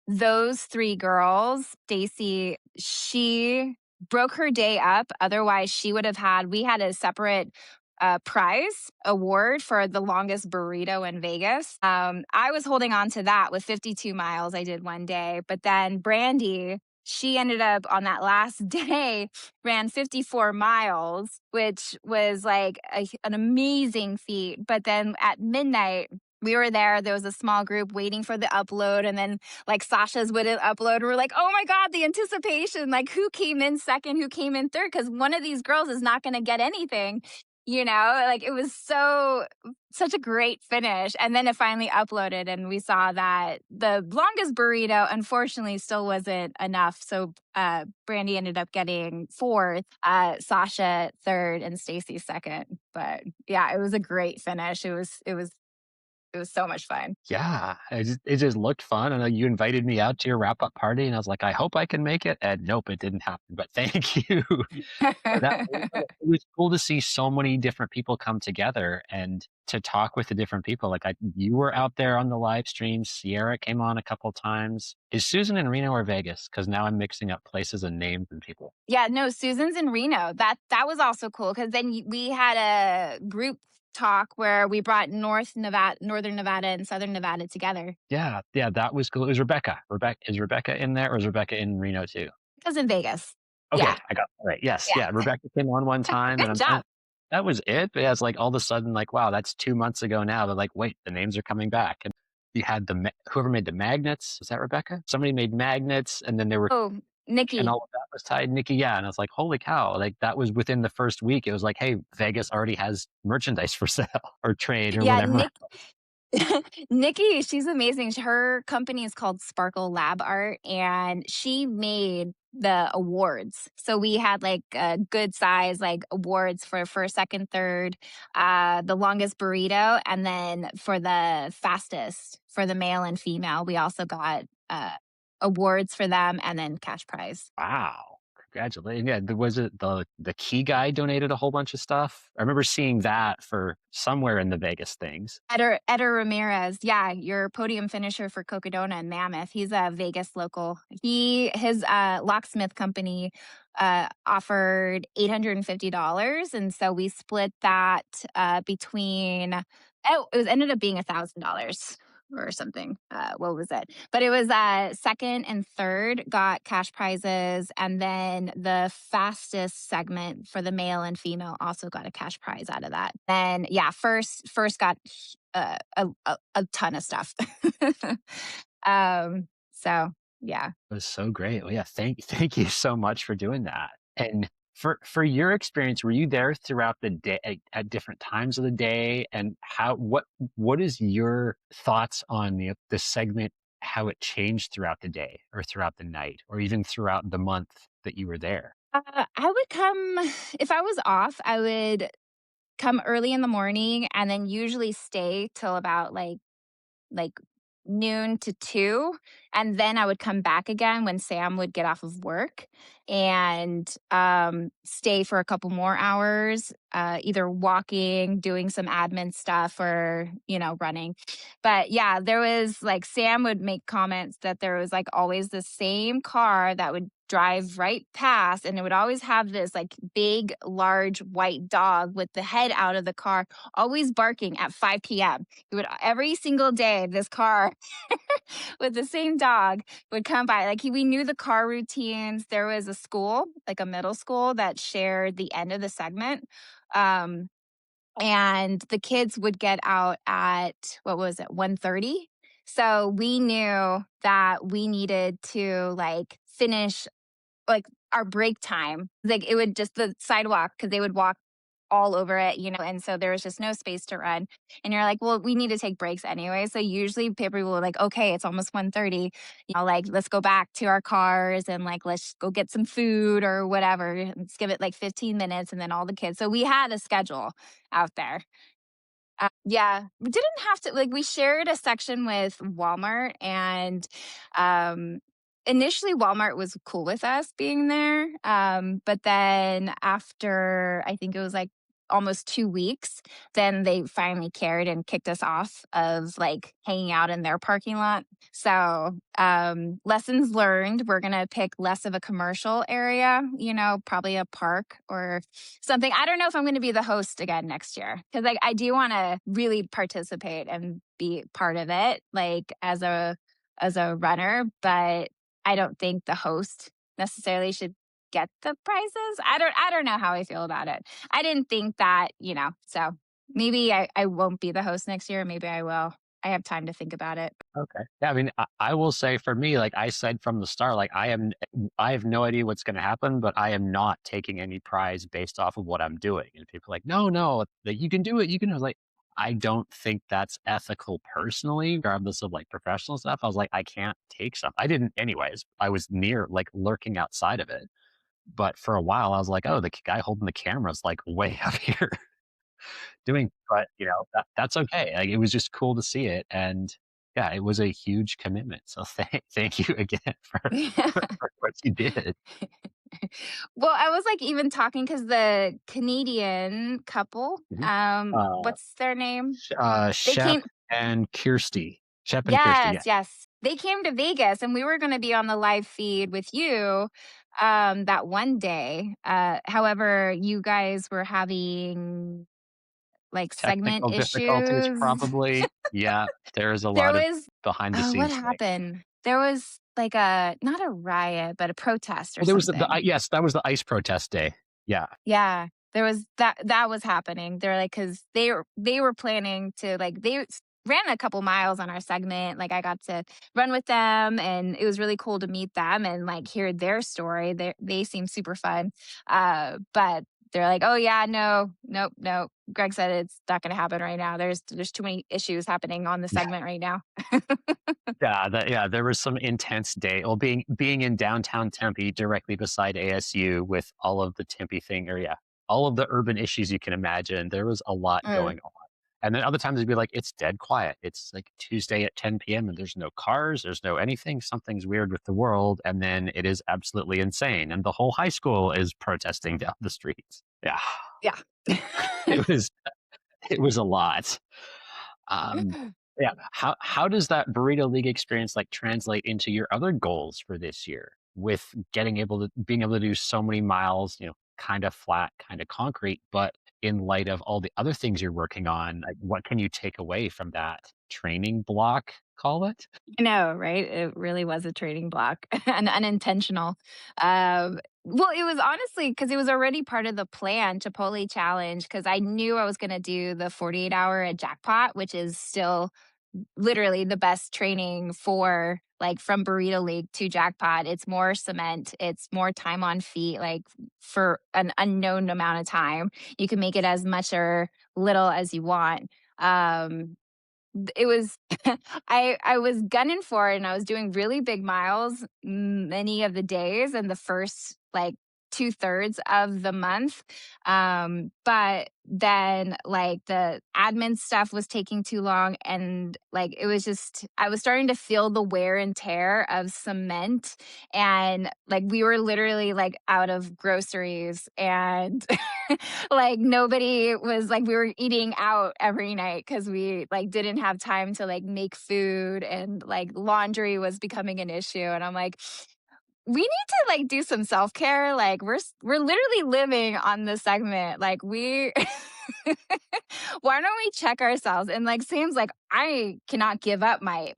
those three girls, Stacy, she broke her day up. Otherwise, we had a separate prize award for the longest burrito in Vegas. I was holding on to that with 52 miles I did one day. But then Brandy, she ended up on that last day, ran 54 miles, which was like an amazing feat. But then at midnight, we were there. There was a small group waiting for the upload. And then, like, Sasha's wouldn't upload. We're like, oh my God, the anticipation. Like, who came in second? Who came in third? Because one of these girls is not going to get anything. Like it was such a great finish. And then it finally uploaded, and we saw that the longest burrito, unfortunately, still wasn't enough. So Brandy ended up getting fourth, Sasha third, and Stacy second. But yeah, it was a great finish. It was so much fun. Yeah, it just looked fun. I know you invited me out to your wrap up party, and I was like, I hope I can make it. And nope, it didn't happen. But thank you. It was cool to see so many different people come together and to talk with the different people. Like you were out there on the live stream. Sierra came on a couple times. Is Susan in Reno or Vegas? Because now I'm mixing up places and names and people. Yeah, no, Susan's in Reno. That was also cool because then we had a group talk where we brought Northern Nevada, and Southern Nevada together. Yeah, yeah, that was cool. It was Rebecca. Is Rebecca in there, or is Rebecca in Reno too? It was in Vegas. Okay, Yeah, I got it right. Yes, yeah. yeah, Rebecca came on one time, Good job. that was it. But yeah, it's like all of a sudden, like, wow, that's 2 months ago now. They're like, wait, the names are coming back. And you had whoever made the magnets. Was that Rebecca? Somebody made magnets, and then they were, Oh, and Nikki. all of that was tied. Nikki, yeah, and I was like, holy cow! Like that was within the first week. It was like, hey, Vegas already has merchandise for sale or trade or Yeah, whatever. Nikki, she's amazing. Her company is called Sparkle Lab Art, and she made the awards. So we had like a good size like awards for first, second, third, the longest burrito, and then for the fastest for the male and female, we also got awards for them and then cash prize. Wow. Congratulations. Yeah, was it the key guy donated a whole bunch of stuff? I remember seeing that for somewhere in the Vegas things. Eder Ramirez, yeah, your podium finisher for Cocodona and Mammoth. He's a Vegas local. His locksmith company offered $850, and so we split that between. Oh, it was ended up being $1,000. or something. What was it? But it was second and third got cash prizes, and then the fastest segment for the male and female also got a cash prize out of that. Then yeah, first got a ton of stuff. So yeah. It was so great. Well, yeah, thank you so much for doing that. And for your experience, were you there throughout the day at different times of the day? And what is your thoughts on the segment, how it changed throughout the day or throughout the night or even throughout the month that you were there? I would come if I was off. I would come early in the morning and then usually stay till about like noon to 2, and then I would come back again when Sam would get off of work and, stay for a couple more hours, either walking, doing some admin stuff, or, running. But, yeah, there was like, Sam would make comments that there was, like, always the same car that would drive right past, and it would always have this, like, big, large white dog with the head out of the car, always barking at 5 p.m. It would every single day, this car with the same dog would come by. Like we knew the car routines. There was a school, like a middle school, that shared the end of the segment. Um, and the kids would get out at what was it, 1:30. So we knew that we needed to like finish like our break time. Like it would just the sidewalk because they would walk all over it, and so there was just no space to run. And you're like, well, we need to take breaks anyway. So usually people will like, okay, it's almost 1:30. Like let's go back to our cars and like let's go get some food or whatever. Let's give it like 15 minutes and then all the kids. So we had a schedule out there. Yeah, we didn't have to like we shared a section with Walmart and initially Walmart was cool with us being there. But then after I think it was like almost 2 weeks, then they finally cared and kicked us off of like hanging out in their parking lot. So, lessons learned, we're going to pick less of a commercial area, probably a park or something. I don't know if I'm going to be the host again next year because like I do want to really participate and be part of it, like as a runner. But I don't think the host necessarily should get the prizes. I don't know how I feel about it. I didn't think that, so maybe I won't be the host next year. Maybe I will. I have time to think about it. Okay. Yeah, I mean, I will say for me, like I said from the start, like I have no idea what's going to happen, but I am not taking any prize based off of what I'm doing. And people are like, no, no, like you can do it. You can. I was like, I don't think that's ethical personally, regardless of like professional stuff. I was like, I can't take some. I didn't, anyways. I was near like lurking outside of it, but for a while, I was like, oh, the guy holding the camera is like way up here doing, but that's okay. Like it was just cool to see it, and yeah, it was a huge commitment. So thank you again for what you did. Well, I was like even talking because the Canadian couple, Mhm. Uh, what's their name? They Shep came. and Kirsty, Shep and Kirsty. Yeah, Yes, yes. They came to Vegas and we were gonna be on the live feed with you, that one day. However, you guys were having, like, segment technical difficulties issues. probably. Yeah, there's a There lot of was behind the what scenes things. happened? There was, like, a not a riot, but a protest or Well, there was something. yes, that was the ice protest day. Yeah, Yeah, there was that was happening. They're like, because they were planning to, like they ran a couple miles on our segment, like, I got to run with them, and it was really cool to meet them and, like, hear their story. They seem super fun, but they're like, "Oh, yeah, no, nope, nope. Greg said it's not gonna happen right now. There's too many issues happening on the segment right now." yeah, there was some intense day. Well, being in downtown Tempe, directly beside ASU, with all of the Tempe thing, or yeah, all of the urban issues you can imagine. There was a lot Mm, going on. And then other times it'd be like it's dead quiet. It's like Tuesday at 10 p.m. and there's no cars, there's no anything. Something's weird with the world, and then it is absolutely insane, and the whole high school is protesting down the streets. Yeah, yeah. it was it was a lot. Um, yeah. How does that Burrito League experience like translate into your other goals for this year with being able to do so many miles, kind of flat, kind of concrete, but in light of all the other things you're working on, like, what can you take away from that training block, call it? I know, right? It really was a trading block and unintentional. Well, it was honestly because it was already part of the plan, Chipotle challenge, because I knew I was going to do the 48-hour at Jackpot, which is still literally the best training for like from Burrito League to Jackpot. It's more cement, it's more time on feet, like for an unknown amount of time. You can make it as much or little as you want. Um, it was I was gunning for it and I was doing really big miles many of the days and the first like 2/3 of the month. But then like the admin stuff was taking too long and like it was just I was starting to feel the wear and tear of cement and like we were literally like out of groceries and like nobody was like we were eating out every night because we like didn't have time to like make food and like laundry was becoming an issue and I'm like we need to like do some self-care like we're literally living on this segment like we why don't we check ourselves and like seems like I cannot give up my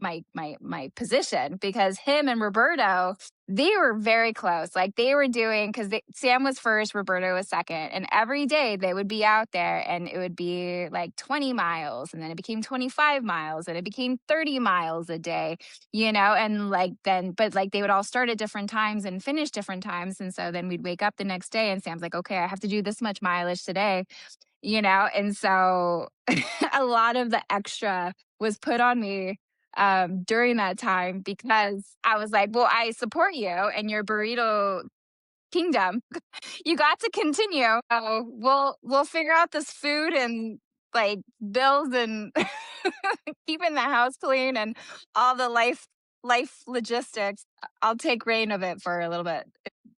position because him and Roberto they were very close. Like they were doing because Sam was first, Roberto was second, and every day they would be out there, and it would be like 20 miles, and then it became 25 miles, and it became 30 miles a day, and like then, but like they would all start at different times and finish different times, and so then we'd wake up the next day, and Sam's like, okay, I have to do this much mileage today, and so a lot of the extra was put on me during that time because I was like, well, I support you and your burrito kingdom. You got to continue. We'll figure out this food and like bills and keeping the house clean and all the life logistics. I'll take reign of it for a little bit.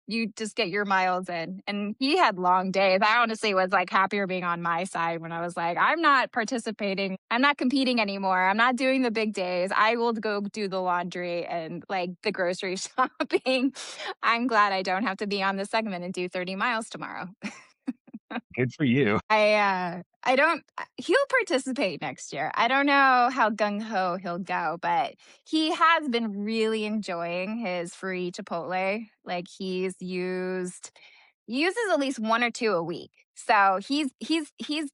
You just get your miles in. And he had long days. I honestly was like happier being on my side when I was like, I'm not participating. I'm not competing anymore. I'm not doing the big days. I will go do the laundry and like the grocery shopping. I'm glad I don't have to be on the segment and do 30 miles tomorrow. Good for you. I don't he'll participate next year. I don't know how gung ho he'll go, but he has been really enjoying his free Chipotle. Like he uses at least one or two a week. So he's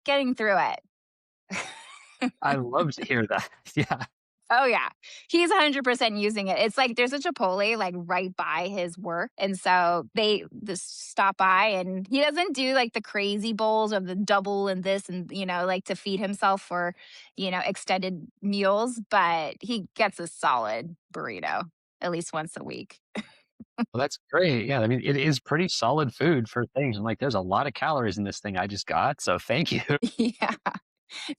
getting through it. I love to hear that. Yeah. Oh yeah. He's 100% using it. It's like there's a Chipotle like right by his work. And so they just stop by and he doesn't do like the crazy bowls of the double and this and like to feed himself for, extended meals, but he gets a solid burrito at least once a week. Well, that's great. Yeah, I mean, it is pretty solid food for things. I'm like, there's a lot of calories in this thing I just got, so thank you. Yeah.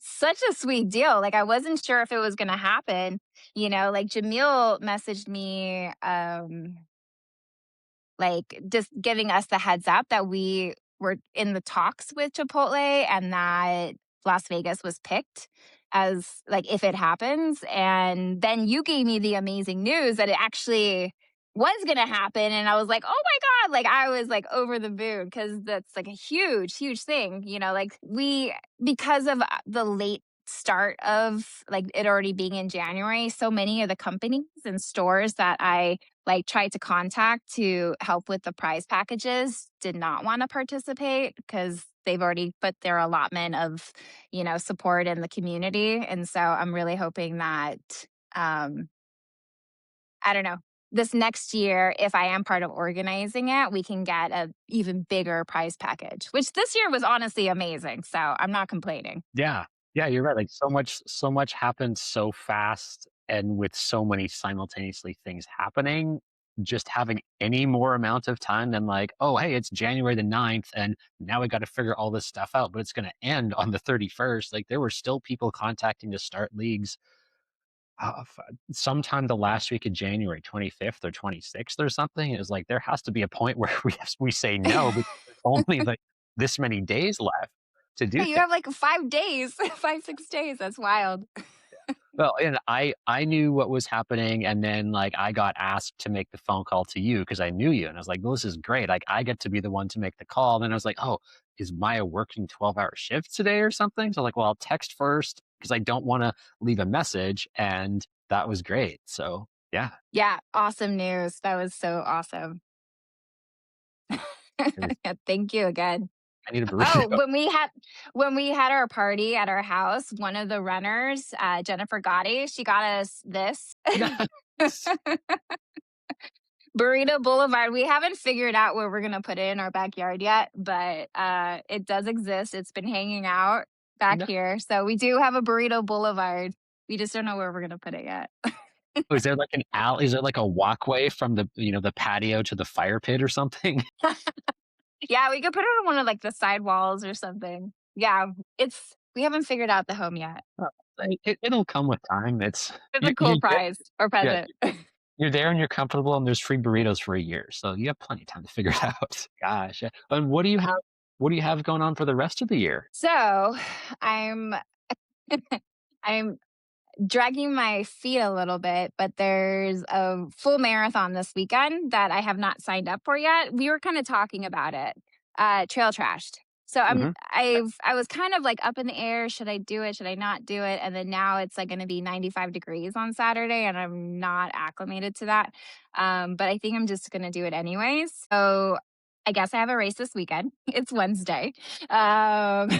Such a sweet deal. Like I wasn't sure if it was going to happen, like Jamil messaged me like just giving us the heads up that we were in the talks with Chipotle and that Las Vegas was picked as like if it happens. And then you gave me the amazing news that it actually was going to happen. And I was like, oh my God, like I was like over the moon because that's like a huge, huge thing. Like because of the late start of like it already being in January, so many of the companies and stores that I like tried to contact to help with the prize packages did not want to participate because they've already put their allotment of support in the community, and so I'm really hoping that um I don't know, this next year if I am part of organizing it we can get a even bigger prize package, which this year was honestly amazing, so I'm not complaining. Yeah. Yeah, you're right. Like so much happened so fast and with so many simultaneously things happening, just having any more amount of time than like, oh, hey, it's January the 9th and now we got to figure all this stuff out, but it's going to end on the 31st. Like there were still people contacting to start leagues sometime the last week of January, 25th or 26th or something. It was like there has to be a point where we say no because there's only like this many days left to do Hey, you things. have like 5 days 5 6 days, that's wild. Well, and I knew what was happening, and then, like, I got asked to make the phone call to you because I knew you, and I was like, "Well, this is great, like, I get to be the one to make the call." Then I was like, "Oh, is Maya working 12-hour shifts today or something? So I'm like, well, I'll text first because I don't want to leave a message. And that was great. So yeah, Yeah, awesome news. That was so awesome. it was, Yeah, thank you again. I need a Oh, burrito. when we had our party at our house, one of the runners, Jennifer Gotti, she got us this Nice. Burrito Boulevard. We haven't figured out where we're gonna put it in our backyard yet, but it does exist. It's been hanging out back No. here, so we do have a Burrito Boulevard. We just don't know where we're gonna put it yet. Oh, is there like an alley? Is there like a walkway from the, the patio to the fire pit or something? Yeah, we could put it on one of like the side walls or something. Yeah, it's we haven't figured out the home yet. Oh, it'll come with time. It's You, a cool you, prize or yeah, present. you're there and you're comfortable and there's free burritos for a year. So you have plenty of time to figure it out. Gosh. Yeah. And what do you have going on for the rest of the year? So, I'm I'm dragging my feet a little bit, but there's a full marathon this weekend that I have not signed up for yet. We were kind of talking about it. Trail trashed. So Hmm. I was kind of like up in the air. Should I do it? Should I not do it? And then now it's like going to be 95 degrees on Saturday, and I'm not acclimated to that. But I think I'm just going to do it anyways. So I guess I have a race this weekend. It's Wednesday. Um,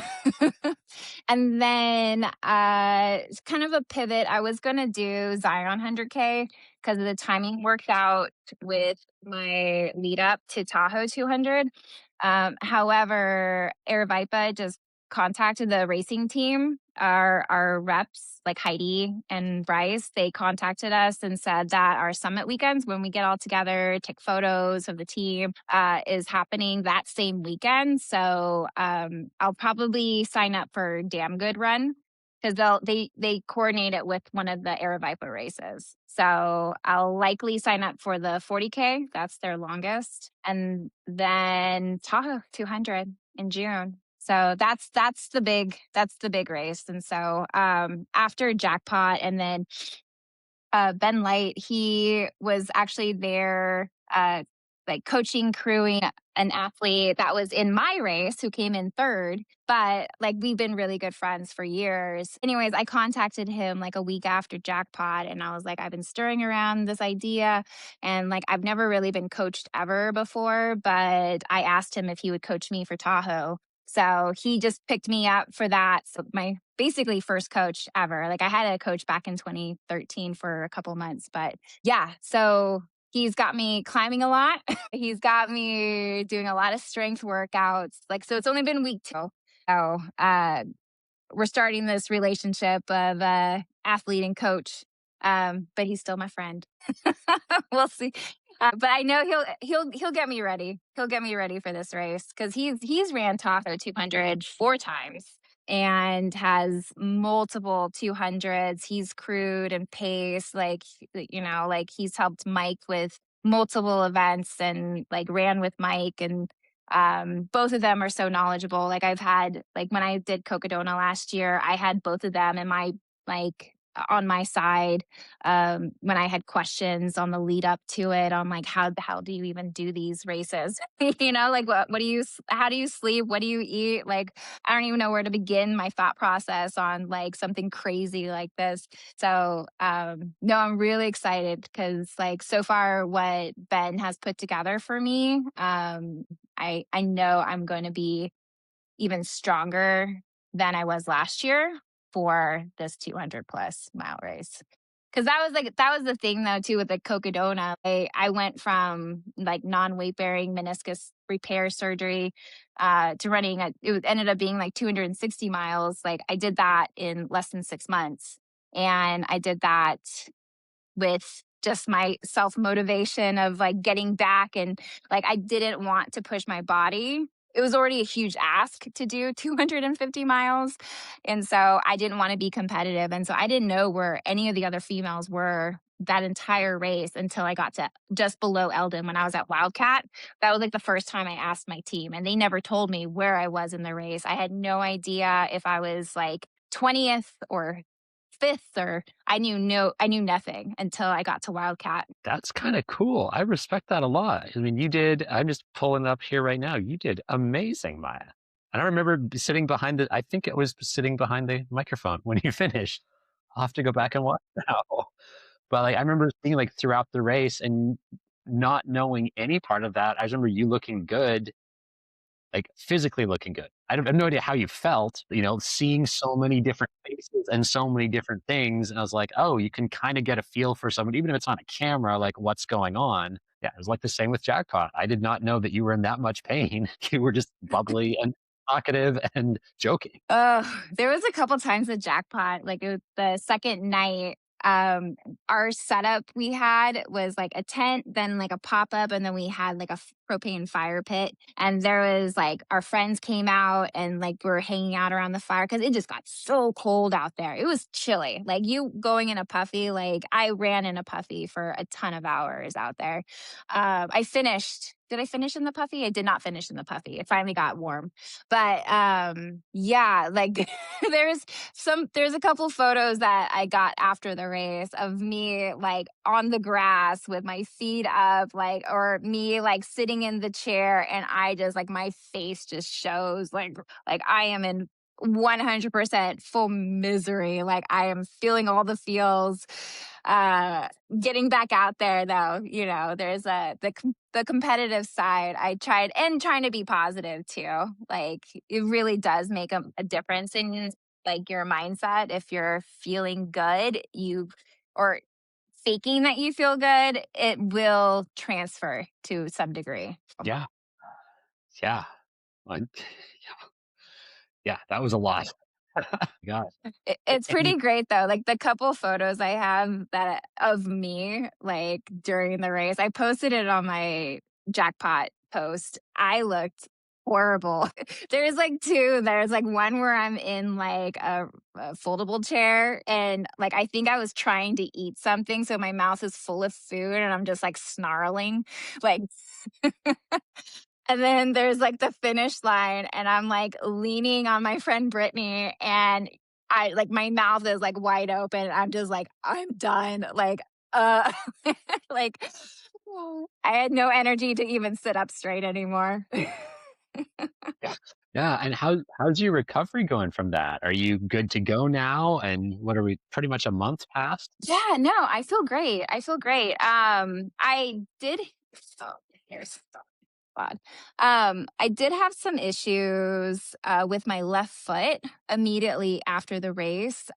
and then it's kind of a pivot. I was going to do Zion 100K because the timing worked out with my lead up to Tahoe 200. However, Aravaipa just contacted the racing team, our reps like Heidi and Bryce. They contacted us and said that our summit weekends, when we get all together, take photos of the team, is happening that same weekend. So I'll probably sign up for Damn Good Run because they coordinate it with one of the Aravaipa races. So I'll likely sign up for the 40K. That's their longest, and then Tahoe 200 in June. So that's the big race. And so after Jackpot, and then Ben Light, he was actually there, like coaching, crewing an athlete that was in my race who came in third. But like we've been really good friends for years. Anyways, I contacted him like a week after Jackpot, and I was like, I've been stirring around this idea, and like I've never really been coached ever before, but I asked him if he would coach me for Tahoe. So he just picked me up for that. So my basically first coach ever. Like I had a coach back in 2013 for a couple months, but yeah. So he's got me climbing a lot. He's got me doing a lot of strength workouts. Like so, it's only been week two. So we're starting this relationship of athlete and coach. But he's still my friend. We'll see. But I know he'll get me ready. He'll get me ready for this race because he's ran Tahoe 200 4 times and has multiple 200s. He's crewed and paced, like like he's helped Mike with multiple events and like ran with Mike, and both of them are so knowledgeable. Like I've had like when I did Cocodona last year, I had both of them in my like on my side when I had questions on the lead up to it on like how the hell do you even do these races? Like what do you how do you sleep? What do you eat? Like I don't even know where to begin my thought process on like something crazy like this. So no, I'm really excited because like so far what Ben has put together for me, I know I'm going to be even stronger than I was last year for this 200 plus mile race. Cause that was the thing though too with the Cocodona. I went from like non-weight bearing meniscus repair surgery to running ended up being like 260 miles. Like I did that in less than 6 months. And I did that with just my self motivation of like getting back, and like I didn't want to push my body. It was already a huge ask to do 250 miles. And so I didn't want to be competitive. And so I didn't know where any of the other females were that entire race until I got to just below Eldon when I was at Wildcat. That was like the first time I asked my team, and they never told me where I was in the race. I had no idea if I was like 20th or fifth, or I knew nothing until I got to Wildcat. That's kind of cool. I respect that a lot. I mean, I'm just pulling up here right now. You did amazing, Maya. And I remember sitting behind I think it was sitting behind the microphone when you finished. I'll have to go back and watch now. But like, I remember seeing like throughout the race and not knowing any part of that. I remember you looking good, like physically looking good. I have no idea how you felt, seeing so many different faces and so many different things. And I was like, oh, you can kind of get a feel for someone, even if it's on a camera, like what's going on. Yeah, it was like the same with Jackpot. I did not know that you were in that much pain. You were just bubbly and talkative and joking. Oh, there was a couple times at Jackpot, like, it was the second night, um, our setup we had was, like, a tent, then, like, a pop-up, and then we had, like, a propane fire pit, and there was, like our friends came out and, like, we were hanging out around the fire because it just got so cold out there. It was chilly. Like, you going in a puffy, like, I ran in a puffy for a ton of hours out there. I finished did I finish in the puffy? I did not finish in the puffy. It finally got warm. But, yeah, like, there's there's a couple photos that I got after the race of me, like, on the grass with my feet up, like, or me, like, sitting in the chair, and I just, like, my face just shows, like, I am in 100% full misery, like, I am feeling all the feels. Uh, Getting back out there, though, there's the competitive side. I tried, and trying to be positive too. Like, it really does make a difference in, like, your mindset. If you're feeling good, or faking that you feel good, it will transfer to some degree. Yeah. Yeah. Like, yeah, that was a lot. God. It's And you, pretty great though, like, the couple photos I have that of me, like, during the race, I posted it on my Jackpot post. I looked horrible. There's, like, 2, there's, like, one where I'm in, like, a foldable chair, and, like, I think I was trying to eat something, so my mouth is full of food, and I'm just, like, snarling, like. And then there's, like, the finish line, and I'm, like, leaning on my friend Brittany, and my mouth is, like, wide open. I'm just like, "I'm done." Like, uh, like, I had no energy to even sit up straight anymore. yeah. Yeah. And how's your recovery going from that? Are you good to go now? And what are we pretty much a month past? Yeah, no, I feel great. I feel great. I did oh, here's God. I did have some issues with my left foot immediately after the race.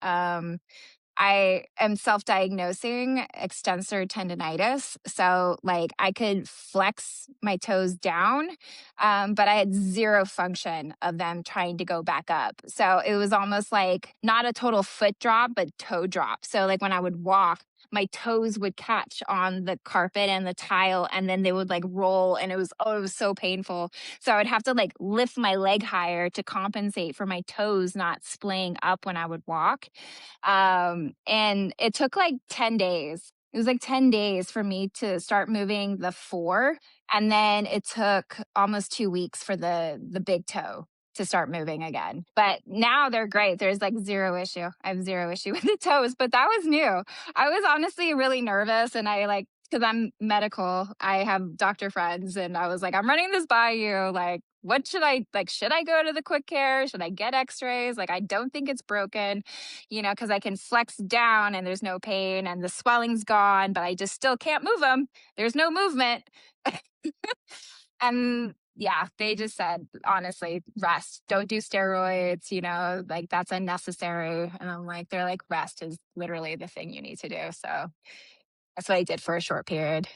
I am self-diagnosing extensor tendonitis. So, like, I could flex my toes down, but I had zero function of them trying to go back up. So it was almost like not a total foot drop, but toe drop. So, like, when I would walk, my toes would catch on the carpet and the tile, and then they would, like, roll, and it was so painful. So I would have to, like, lift my leg higher to compensate for my toes not splaying up when I would walk. And it took like 10 days. It was like 10 days for me to start moving the 4, and then it took almost 2 weeks for the big toe to start moving again. But now they're great. There's like zero issue. I have zero issue with the toes, but that was new. I was honestly really nervous, and I, like, because I'm medical, I have doctor friends, and I was like, I'm running this by you. Like, what should I like? Should I go to the quick care? Should I get x-rays? Like, I don't think it's broken, because I can flex down and there's no pain and the swelling's gone, but I just still can't move them. There's no movement. And yeah, they just said, honestly, rest. Don't do steroids, like, that's unnecessary. And I'm like, they're like, rest is literally the thing you need to do. So that's what I did for a short period.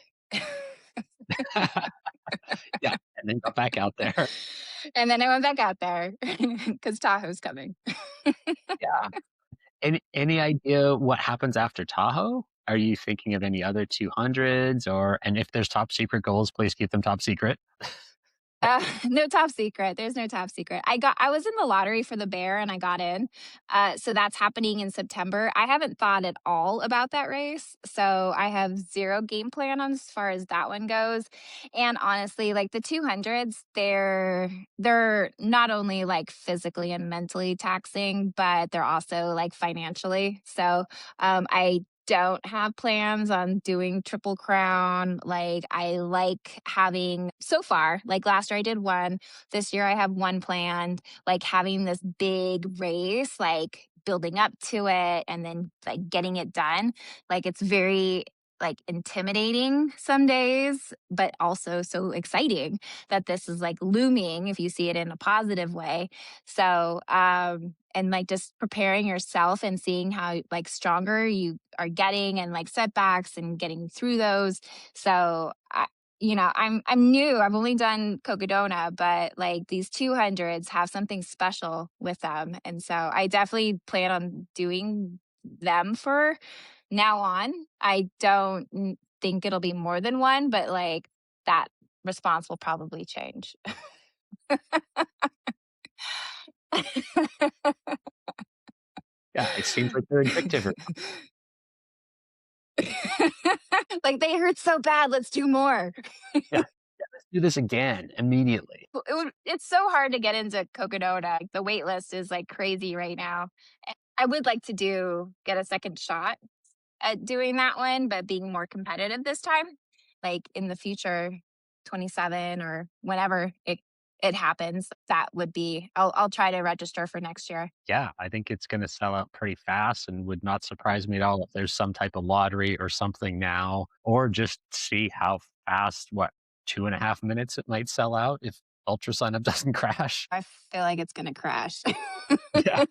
Yeah. And then got back out there. And then I went back out there because Tahoe's coming. Yeah. Any idea what happens after Tahoe? Are you thinking of any other 200s, and if there's top secret goals, please keep them top secret. No top secret. There's no top secret. I was in the lottery for the bear and I got in. So that's happening in September. I haven't thought at all about that race. So I have zero game plan on as far as that one goes. And honestly, like, the 200s, they're not only, like, physically and mentally taxing, but they're also, like, financially. So I don't have plans on doing Triple Crown. Like, I like having so far, like last year I did one, this year I have one planned, like having this big race, like building up to it and then like getting it done. Like, it's very like intimidating some days, but also so exciting that this is like looming if you see it in a positive way. So, and like just preparing yourself and seeing how like stronger you are getting and like setbacks and getting through those. So, I'm new. I've only done Cocodona, but like these 200s have something special with them. And so I definitely plan on doing them for now on. I don't think it'll be more than one, but like that response will probably change. Yeah, it seems like they're addictive. Like, they hurt so bad, let's do more. Yeah, yeah, let's do this again immediately. It's so hard to get into Cocodona. The wait list is like crazy right now. I would like to get a second shot at doing that one, but being more competitive this time, like in the future, 27 or whenever it happens, that would be I'll try to register for next year. Yeah, I think it's gonna sell out pretty fast and would not surprise me at all if there's some type of lottery or something now, or just see how fast, what, 2.5 minutes it might sell out if Ultra Sign Up doesn't crash. I feel like it's gonna crash. Yeah.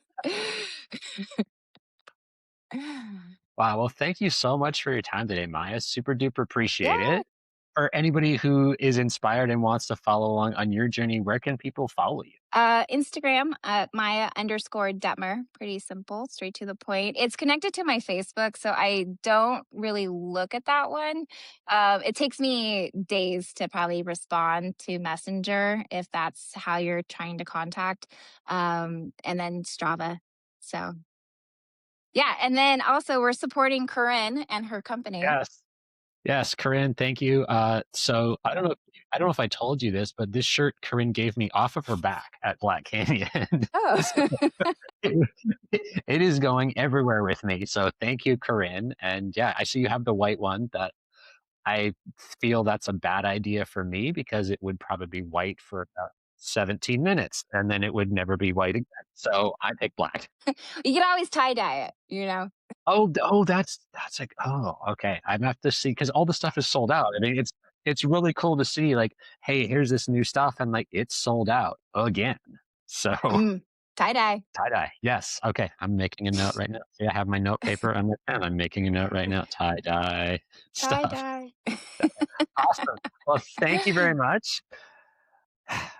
Wow, well, thank you so much for your time today, Maya. Super duper appreciate Yeah. it. For anybody who is inspired and wants to follow along on your journey, where can people follow you? Instagram, Maia_Detmer. Pretty simple, straight to the point. It's connected to my Facebook, so I don't really look at that one. It takes me days to probably respond to Messenger if that's how you're trying to contact, and then Strava. So, yeah. And then also, we're supporting Corinne and her company. Yes. Yes, Corinne, thank you. So I don't know if I told you this, but this shirt Corinne gave me off of her back at Black Canyon. Oh, So it is going everywhere with me. So thank you, Corinne. And yeah, I see you have the white one that I feel that's a bad idea for me because it would probably be white for about 17 minutes and then it would never be white again. So I pick black. you can always tie dye it. Oh, that's like, oh, okay. I'm gonna have to see because all the stuff is sold out. I mean, it's really cool to see like, hey, here's this new stuff, and like it's sold out again. So Mm, tie dye. tie dye, yes, okay. I'm making a note right now. See, I have my note paper and my pen. I'm making a note right now. Tie dye Tie stuff. dye. Awesome. Well, thank you very much.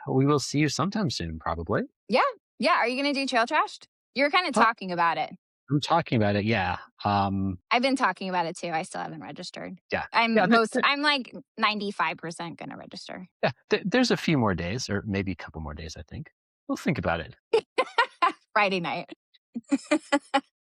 We will see you sometime soon, probably. Yeah. Yeah. Are you gonna do trail trashed? You're kind of Oh, talking about it. I'm talking about it. Yeah. I've been talking about it too. I still haven't registered. Yeah. Yeah. I'm like 95% gonna register. Yeah. There's a few more days, or maybe a couple more days. I think we'll think about it. Friday night.